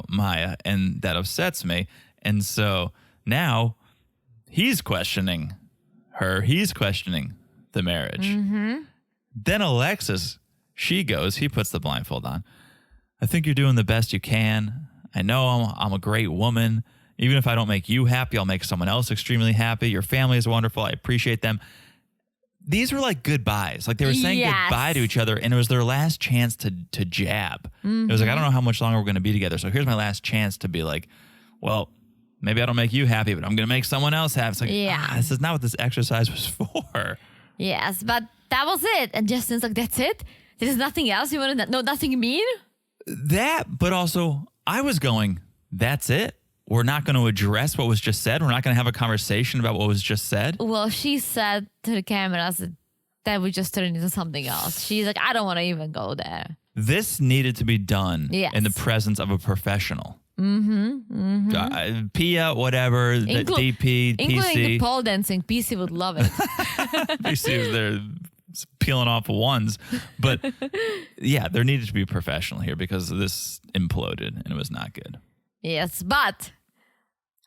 Maya. And that upsets me. And so now he's questioning her. He's questioning the marriage. Mm-hmm. Then Alexis, he puts the blindfold on. I think you're doing the best you can. I know I'm a great woman. Even if I don't make you happy, I'll make someone else extremely happy. Your family is wonderful. I appreciate them. These were like goodbyes. Like they were saying goodbye to each other, and it was their last chance to jab. Mm-hmm. It was like, I don't know how much longer we're going to be together, so here's my last chance to be like, well, maybe I don't make you happy, but I'm going to make someone else happy. It's like, this is not what this exercise was for. Yes, but that was it. And Justin's like, that's it? There's nothing else? You want to know nothing mean? That, but also I was going, that's it? We're not going to address what was just said? We're not going to have a conversation about what was just said? Well, she said to the cameras that we just turned into something else. She's like, I don't want to even go there. This needed to be done in the presence of a professional. Pia, whatever, the DP, PC. Including the pole dancing. PC would love it. PC, they're peeling off ones. But yeah, there needed to be a professional here because this imploded and it was not good. Yes, but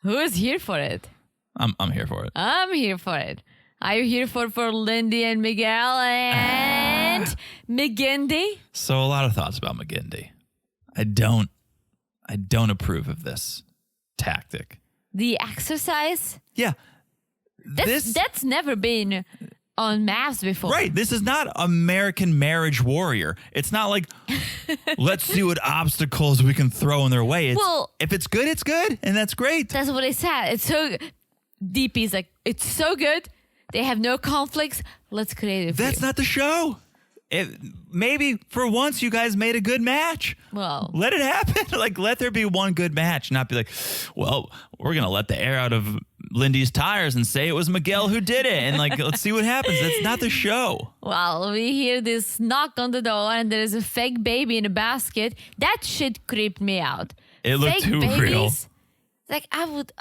who is here for it? I'm here for it. I'm here for it. Are you here for Lindy and Miguel and McGindy? So a lot of thoughts about McGindy. I don't approve of this tactic. The exercise? Yeah. That's never been on maps before. Right. This is not American Marriage Warrior. It's not like, let's see what obstacles we can throw in their way. If it's good, it's good. And that's great. That's what they said. It's so DP's like, it's so good. They have no conflicts. Let's create it. That's not the show. Maybe for once you guys made a good match. Well, let it happen. Like, let there be one good match, not be like, well, we're going to let the air out of Lindy's tires and say it was Miguel who did it. And like, let's see what happens. That's not the show. Well, we hear this knock on the door and there's a fake baby in a basket. That shit creeped me out. It looked too real. Like I would,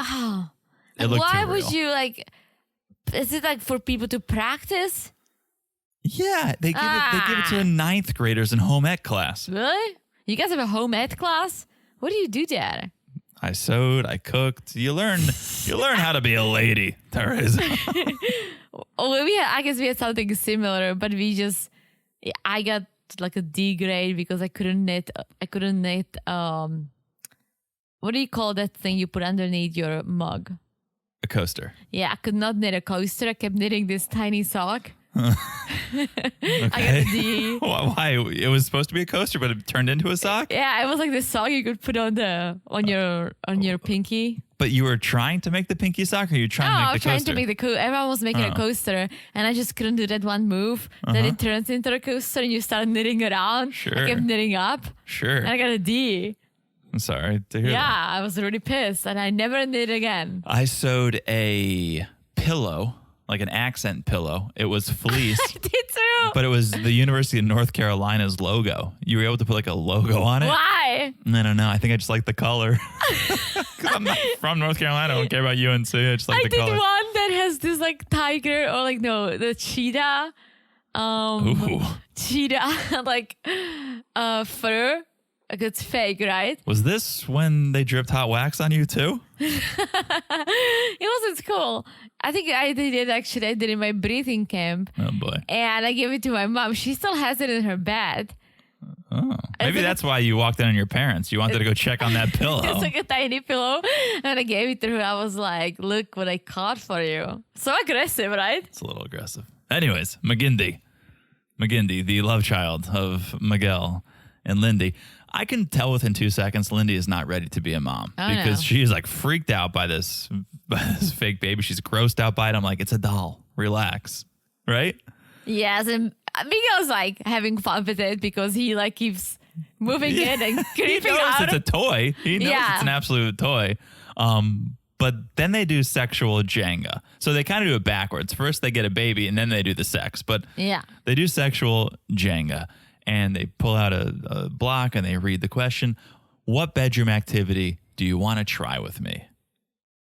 It looked why too real. would you like, is it like for people to practice? Yeah, they give it to the 9th graders in home ec class. Really? You guys have a home ed class? What do you do there? I sewed, I cooked. You learn how to be a lady, Teresa. I guess we had something similar, but I got like a D grade because I couldn't knit. What do you call that thing you put underneath your mug? A coaster. Yeah, I could not knit a coaster. I kept knitting this tiny sock. Okay. I got a D. Why? It was supposed to be a coaster, but it turned into a sock? Yeah, it was like this sock you could put on your pinky. But you were trying to make the pinky sock, or you trying to make the coaster? I was trying to make the coaster. Everyone was making a coaster, and I just couldn't do that one move. Then it turns into a coaster, and you start knitting around. Sure. I kept knitting up. Sure. And I got a D. I'm sorry to hear that. Yeah, I was really pissed, and I never knit again. I sewed a pillow, like an accent pillow. It was fleece. I did too. But it was the University of North Carolina's logo. You were able to put like a logo on it. Why? I don't know. I think I just like the color. Because I'm not from North Carolina. I don't care about UNC. I just like the color. I did one that has this like tiger or like, no, the cheetah. Ooh. Cheetah, like fur. Like it's fake, right? Was this when they dripped hot wax on you too? It wasn't cool. I think I did it actually. I did it in my breathing camp. Oh boy. And I gave it to my mom. She still has it in her bed. Oh. Maybe that's why you walked in on your parents. You wanted to go check on that pillow. It's like a tiny pillow. And I gave it to her. I was like, look what I caught for you. So aggressive, right? It's a little aggressive. Anyways, McGindy, the love child of Miguel and Lindy. I can tell within 2 seconds Lindy is not ready to be a mom because she is like freaked out by this fake baby. She's grossed out by it. I'm like, it's a doll. Relax. Right? Yes, and Miguel's like having fun with it because he like keeps moving it and creeping He knows out. it's a toy. He knows it's an absolute toy. But then they do sexual Jenga. So they kind of do it backwards. First they get a baby and then they do the sex. But they do sexual Jenga and they pull out a block and they read the question, what bedroom activity do you want to try with me?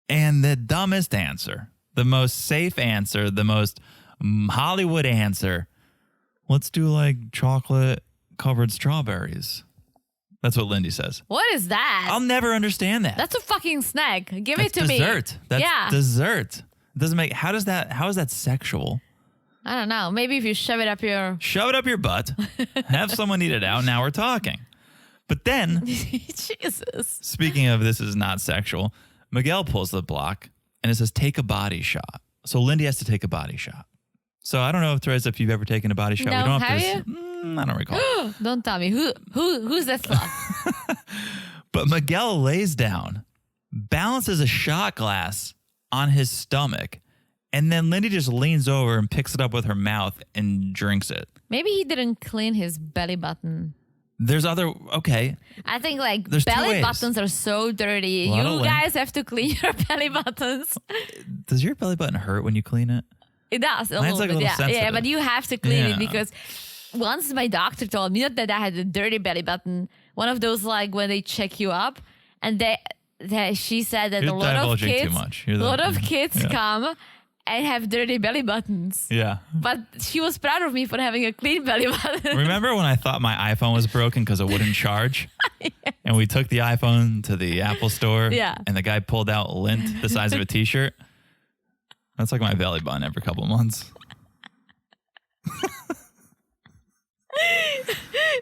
And the dumbest answer, the most safe answer, the most Hollywood answer, let's do like chocolate covered strawberries. That's what Lindy says. What is that? I'll never understand that. That's a fucking snack. Give That's it to dessert. me. That's dessert. It doesn't make how is that sexual? I don't know. Maybe if you shove it up your butt, have someone eat it out. Now we're talking. But then, Jesus. Speaking of this is not sexual, Miguel pulls the block and it says take a body shot. So Lindy has to take a body shot. So I don't know, Teresa, if you've ever taken a body shot. No, we don't have you? I don't recall. Don't tell me. Who's that slut? But Miguel lays down, balances a shot glass on his stomach, and then Lindy just leans over and picks it up with her mouth and drinks it. Maybe he didn't clean his belly button. There's okay. I think like There's belly buttons are so dirty. You guys have to clean your belly buttons. Does your belly button hurt when you clean it? It does a Mine's little like bit. a little Yeah, but you have to clean it because once my doctor told me, not that I had a dirty belly button, one of those like when they check you up, and she said that You're a lot of kids come and have dirty belly buttons. Yeah. But she was proud of me for having a clean belly button. Remember when I thought my iPhone was broken because it wouldn't charge? Yes. And we took the iPhone to the Apple store. And the guy pulled out lint the size of a t-shirt. That's like my belly button every couple of months.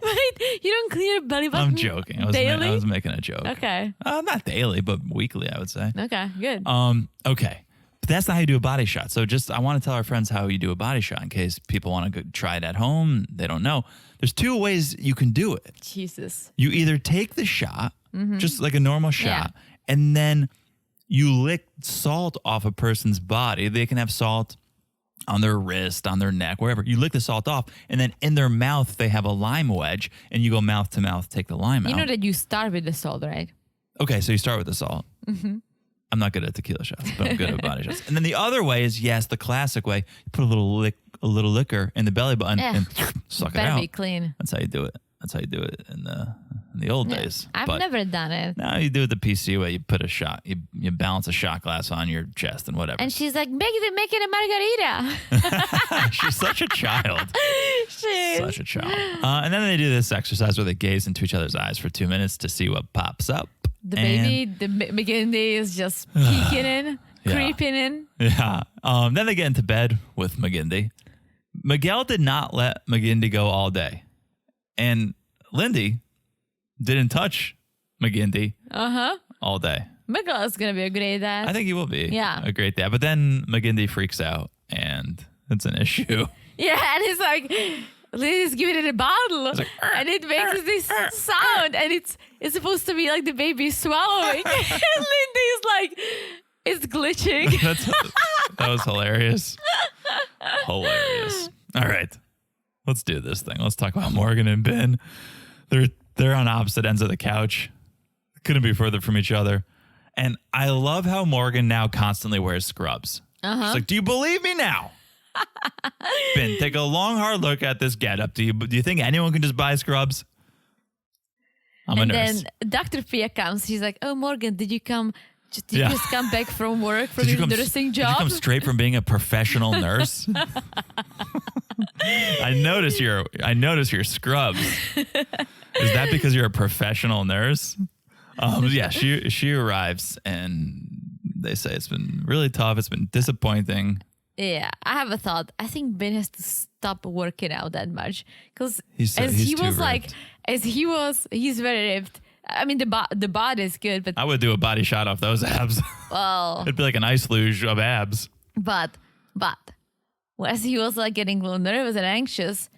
Wait, you don't clean your belly button? I'm joking. Daily? I was making a joke. Okay. Not daily, but weekly, I would say. Okay, good. Okay. But that's not how you do a body shot. So I want to tell our friends how you do a body shot in case people want to try it at home. They don't know. There's 2 ways you can do it. Jesus. You either take the shot, just like a normal shot, and then you lick salt off a person's body. They can have salt on their wrist, on their neck, wherever. You lick the salt off, and then in their mouth, they have a lime wedge, and you go mouth to mouth, take the lime out. You know that you start with the salt, right? Okay, so you start with the salt. I'm not good at tequila shots, but I'm good at body shots. And then the other way is, the classic way. You put a little liquor in the belly button and suck it out. Better be clean. That's how you do it. That's how you do it in the old days. I've never done it. No, you do it the PC way. You put a shot. You balance a shot glass on your chest and whatever. And she's like, make it a margarita. She's such a child. She's such a child. And then they do this exercise where they gaze into each other's eyes for 2 minutes to see what pops up. The baby, the McGindy is just peeking in, creeping in. Yeah. Then they get into bed with McGindy. Miguel did not let McGindy go all day. And Lindy didn't touch McGindy all day. Miguel is going to be a great dad. I think he will be a great dad. But then McGindy freaks out and it's an issue. Yeah, and he's like, Lindy's giving it a bottle. Like, and it makes this sound. And it's supposed to be like the baby swallowing. And Lindy's like, it's glitching. That was hilarious. Hilarious. All right. Let's do this thing. Let's talk about Morgan and Ben. They're on opposite ends of the couch. Couldn't be further from each other. And I love how Morgan now constantly wears scrubs. She's like, do you believe me now? Ben, take a long, hard look at this getup. Do you think anyone can just buy scrubs? I'm a nurse. Then Dr. Pia comes. She's like, oh, Morgan, did you just come back from work from your nursing job? Did you come straight from being a professional nurse? I notice your scrubs. Is that because you're a professional nurse? She arrives and they say it's been really tough. It's been disappointing. Yeah, I have a thought. I think Ben has to stop working out that much because he's very ripped. I mean, the bod is good, but I would do a body shot off those abs. Well, it'd be like an ice luge of abs. But as he was like getting a little nervous and anxious,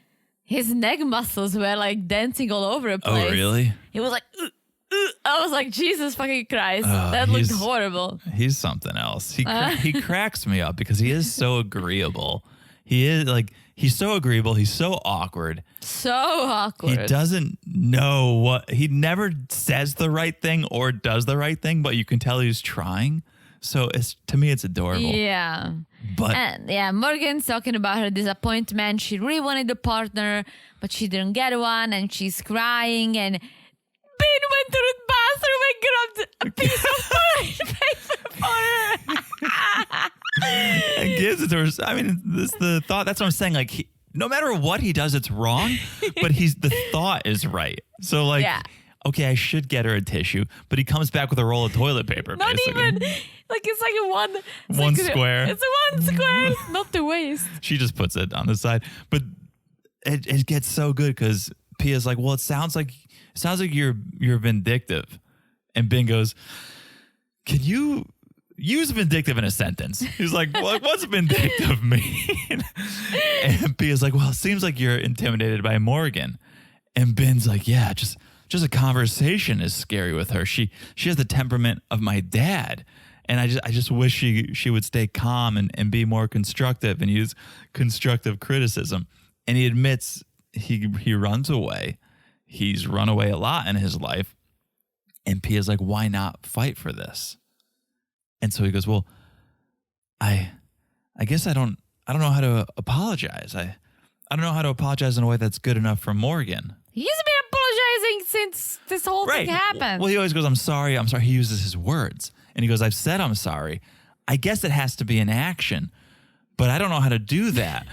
his neck muscles were like dancing all over the place. Oh, really? He was like, I was like, Jesus fucking Christ. That looked horrible. He's something else. He cracks me up because he is so agreeable. He's so agreeable. He's so awkward. So awkward. He doesn't know he never says the right thing or does the right thing, but you can tell he's trying. So to me, it's adorable. Yeah. But Morgan's talking about her disappointment. She really wanted a partner, but she didn't get one, and she's crying. And Ben went to the bathroom and grabbed a piece of toilet paper for her. and gives it to her. I mean, this the thought. That's what I'm saying. Like, no matter what he does, it's wrong. But the thought is right. So like, okay, I should get her a tissue. But he comes back with a roll of toilet paper. Not basically. even like it's like a one. It's one like square. It's a one square, not the waist. She just puts it on the side. But it gets so good because Pia's like, well, it sounds like you're vindictive, and Ben goes, can you use vindictive in a sentence? He's like, well, what's vindictive mean? And Pia's like, well, it seems like you're intimidated by Morgan. And Ben's like, yeah, just a conversation is scary with her. She has the temperament of my dad. And I just wish she would stay calm and be more constructive and use constructive criticism. And he admits he runs away. He's run away a lot in his life. And Pia's like, why not fight for this? And so he goes, well, I guess I don't know how to apologize. I don't know how to apologize in a way that's good enough for Morgan. He's been apologizing since this whole thing happened. Well, he always goes, I'm sorry. He uses his words. And he goes, I've said I'm sorry. I guess it has to be an action, but I don't know how to do that.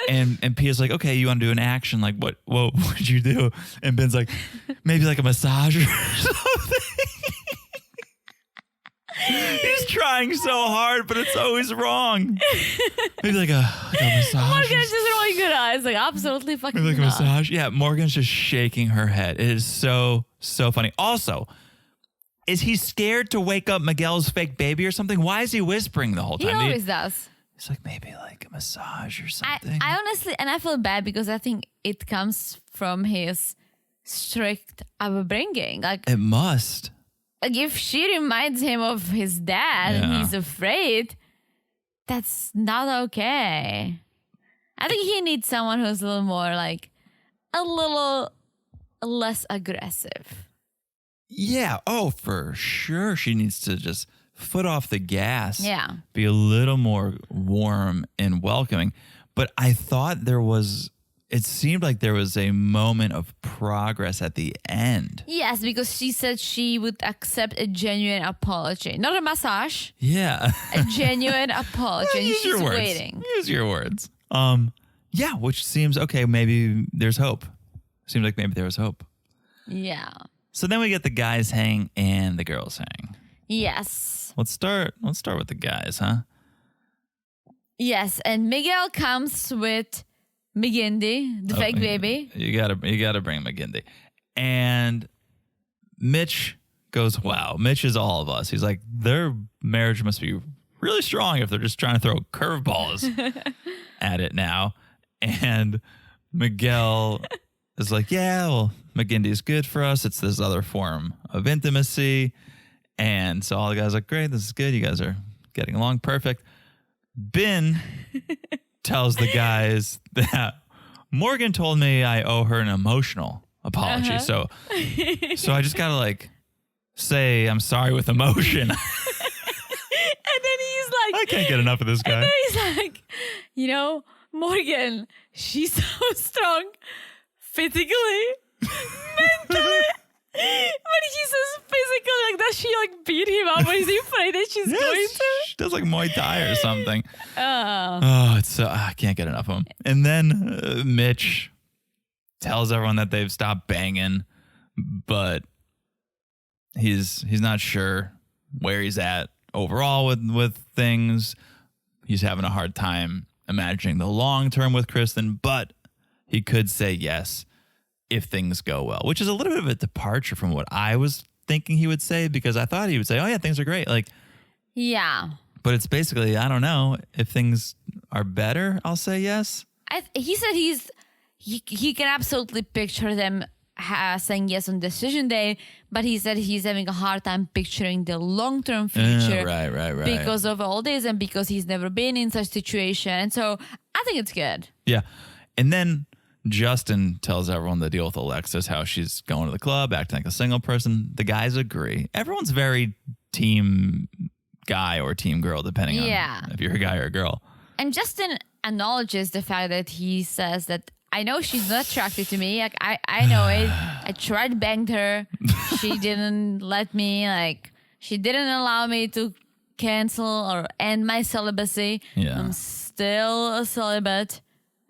and Pia's like, okay, you want to do an action? Like, what would you do? And Ben's like, maybe like a massage or something. He's trying so hard, but it's always wrong. Maybe like a massage. Morgan's just rolling good eyes, like absolutely fucking. Maybe like a massage. Yeah, Morgan's just shaking her head. It is so funny. Also, is he scared to wake up Miguel's fake baby or something? Why is he whispering the whole time? He always does. It's like maybe like a massage or something. I honestly, and I feel bad because I think it comes from his strict upbringing. Like it must. Like if she reminds him of his dad and he's afraid, that's not okay. I think he needs someone who's a little more like a little less aggressive. Yeah. Oh, for sure. She needs to just foot off the gas. Yeah. Be a little more warm and welcoming. But I thought it seemed like there was a moment of progress at the end. Yes, because she said she would accept a genuine apology. Not a massage. Yeah. A genuine apology. Well, use your words. Waiting. Use your words. Yeah, which seems okay, maybe there's hope. Seems like maybe there was hope. Yeah. So then we get the guys hang and the girls hang. Yes. Let's start with the guys, huh? Yes, and Miguel comes with McGindy, the fake baby. You gotta bring McGindy. And Mitch goes, wow, Mitch is all of us. He's like, their marriage must be really strong if they're just trying to throw curveballs at it now. And Miguel is like, yeah, well, McGindy's good for us. It's this other form of intimacy. And so all the guys are like, great, this is good. You guys are getting along perfect. Ben tells the guys that Morgan told me I owe her an emotional apology. So I just gotta like say I'm sorry with emotion. And then he's like, I can't get enough of this guy. And then he's like, Morgan, she's so strong physically, mentally. But he says physically, like, does she like beat him up or is he afraid that she's going to? She does like Muay Thai or something. It's so I can't get enough of him. And then Mitch tells everyone that they've stopped banging, but he's not sure where he's at overall with things. He's having a hard time imagining the long term with Kristen, but he could say yes if things go well, which is a little bit of a departure from what I was thinking he would say, because I thought he would say, oh yeah, things are great. Like, yeah. But it's basically, I don't know, if things are better, I'll say yes. He said he can absolutely picture them saying yes on decision day, but he said he's having a hard time picturing the long-term future. Right. Because of all this and because he's never been in such situation. So I think it's good. Yeah. And then Justin tells everyone to deal with Alexis, how she's going to the club, acting like a single person. The guys agree. Everyone's very team guy or team girl, depending on if you're a guy or a girl. And Justin acknowledges the fact that he says that I know she's not attracted to me. Like I know it. I tried to bang her. She didn't let me. Like she didn't allow me to cancel or end my celibacy. Yeah. I'm still a celibate.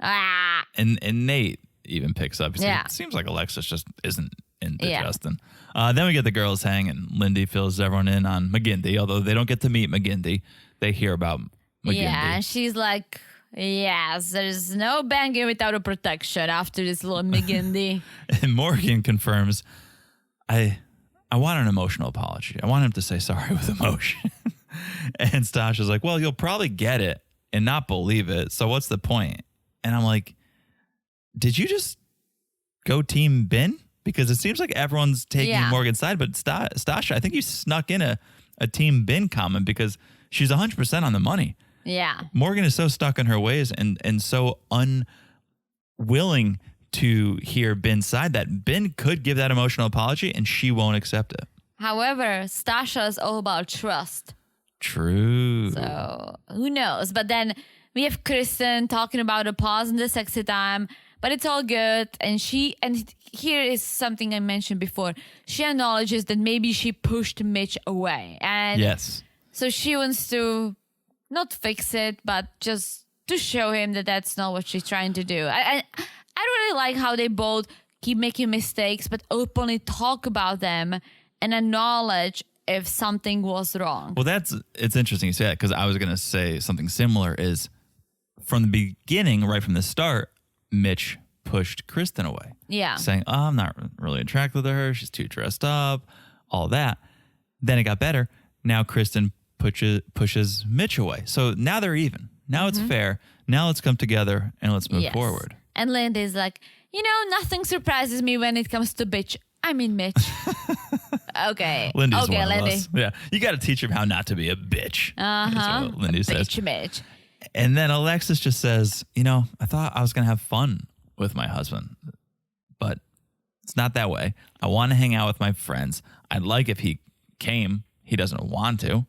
And Nate even picks up. He's like, it seems like Alexis just isn't into Justin. Then we get the girls hang, and Lindy fills everyone in on McGinty. Although they don't get to meet McGinty, they hear about McGinty. Yeah, and she's like, yes, there's no banging without a protection after this little McGinty. And Morgan confirms, I want an emotional apology. I want him to say sorry with emotion. And Stasha's like, well, you'll probably get it and not believe it. So what's the point? And I'm like, did you just go team Ben? Because it seems like everyone's taking Morgan's side. But Stasha, I think you snuck in a team Ben comment because she's 100% on the money. Yeah. Morgan is so stuck in her ways and so unwilling to hear Ben's side that Ben could give that emotional apology and she won't accept it. However, Stasha is all about trust. True. So who knows? But then we have Kristen talking about a pause in the sexy time, but it's all good. And here is something I mentioned before. She acknowledges that maybe she pushed Mitch away. And yes. So she wants to not fix it, but just to show him that that's not what she's trying to do. I really like how they both keep making mistakes, but openly talk about them and acknowledge if something was wrong. Well, it's interesting you say that because I was going to say something similar is from the beginning, right from the start, Mitch pushed Kristen away. Yeah. Saying, oh, I'm not really attracted to her. She's too dressed up, all that. Then it got better. Now Kristen pushes Mitch away. So now they're even. Now it's fair. Now let's come together and let's move forward. And Lindy's like, nothing surprises me when it comes to bitch. I mean Mitch. Okay. Lindy's okay, one of Lindy. us. Yeah. You got to teach him how not to be a bitch. That's what Lindy says. Bitch. And then Alexis just says, I thought I was going to have fun with my husband, but it's not that way. I want to hang out with my friends. I'd like if he came. He doesn't want to.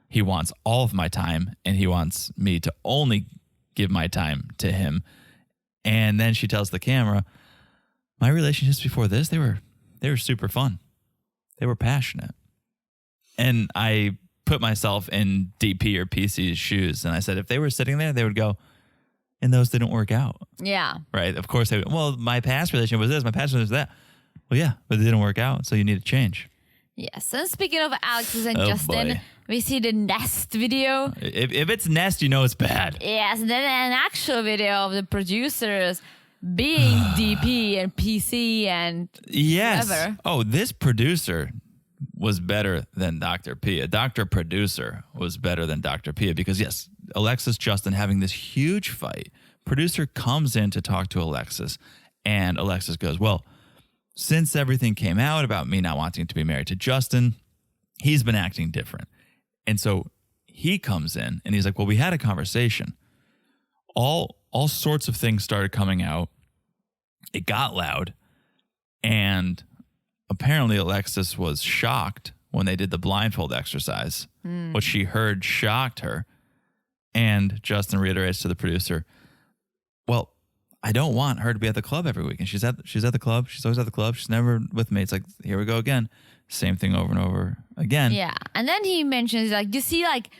He wants all of my time, and he wants me to only give my time to him. And then she tells the camera, my relationships before this, they were super fun. They were passionate. And I put myself in DP or PC's shoes, and I said, if they were sitting there, they would go, and those didn't work out. Yeah. Right? Of course, well, my past relationship was this, my past relationship was that. Well, yeah, but it didn't work out, so you need to change. Yes, and speaking of Alexis and Justin, we see the Nest video. If it's Nest, it's bad. Yes, and then an actual video of the producers being DP and PC and whatever. Oh, this producer was better than Dr. Pia. Dr. Producer was better than Dr. Pia because, yes, Alexis, Justin having this huge fight. Producer comes in to talk to Alexis, and Alexis goes, well, since everything came out about me not wanting to be married to Justin, he's been acting different. And so he comes in and he's like, well, we had a conversation. All sorts of things started coming out. It got loud. And apparently Alexis was shocked when they did the blindfold exercise. What she heard shocked her. And Justin reiterates to the producer, well, I don't want her to be at the club every week. And she's at the club. She's always at the club. She's never with me. It's like, here we go again. Same thing over and over again. Yeah. And then he mentions, like, you see, like,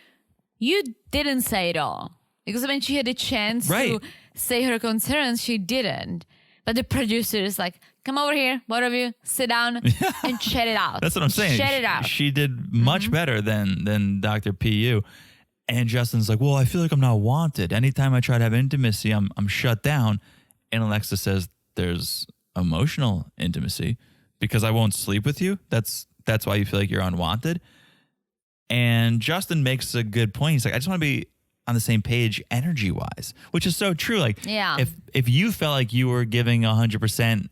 you didn't say it all. Because when she had a chance to say her concerns, she didn't. But the producer is like, come over here, both of you, sit down and chat it out. That's what I'm saying. Chat it out. She did much better than Dr. PU. And Justin's like, well, I feel like I'm not wanted. Anytime I try to have intimacy, I'm shut down. And Alexa says, there's emotional intimacy because I won't sleep with you. That's why you feel like you're unwanted. And Justin makes a good point. He's like, I just want to be on the same page energy wise, which is so true. Like, Yeah. if you felt like you were giving 100%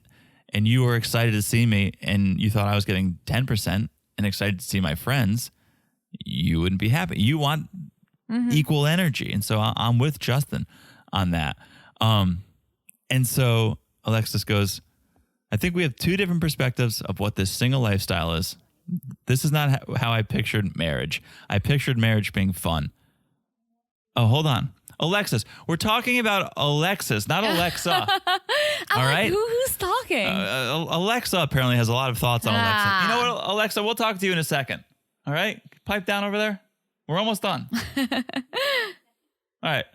and you were excited to see me and you thought I was giving 10% and excited to see my friends, you wouldn't be happy. You want equal energy. And so I'm with Justin on that. And so Alexis goes, I think we have two different perspectives of what this single lifestyle is. This is not how I pictured marriage. I pictured marriage being fun. Oh, hold on. Alexis. We're talking about Alexis, not Alexa. All right? Who's talking? Alexa apparently has a lot of thoughts on Alexa. You know what, Alexa? We'll talk to you in a second. All right? Pipe down over there. We're almost done. All right.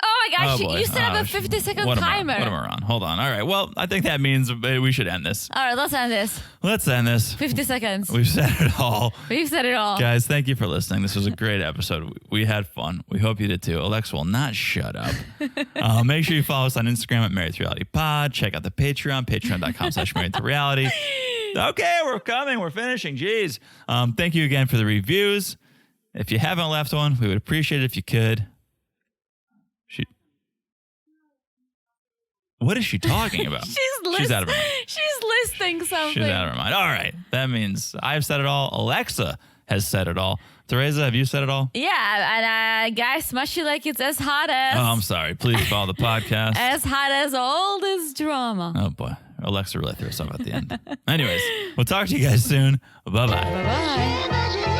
Oh my gosh, boy. you set up a 50-second timer. What am I on? Hold on. All right. Well, I think that means we should end this. All right, let's end this. Let's end this. 50 seconds. We've said it all. We've said it all. Guys, thank you for listening. This was a great episode. We had fun. We hope you did too. Alexa will not shut up. Make sure you follow us on Instagram at Married to Reality Pod. Check out the Patreon, patreon.com/Married to Reality. Okay, we're coming. We're finishing. Jeez. Thank you again for the reviews. If you haven't left one, we would appreciate it if you could. What is she talking about? She's out of her mind. She's listing something. She's out of her mind. All right. That means I've said it all. Alexa has said it all. Teresa, have you said it all? Yeah. And guys, smash it like it's as hot as. Oh, I'm sorry. Please follow the podcast. As hot as all this drama. Oh, boy. Alexa really threw us off at the end. Anyways, we'll talk to you guys soon. Bye-bye. Bye-bye.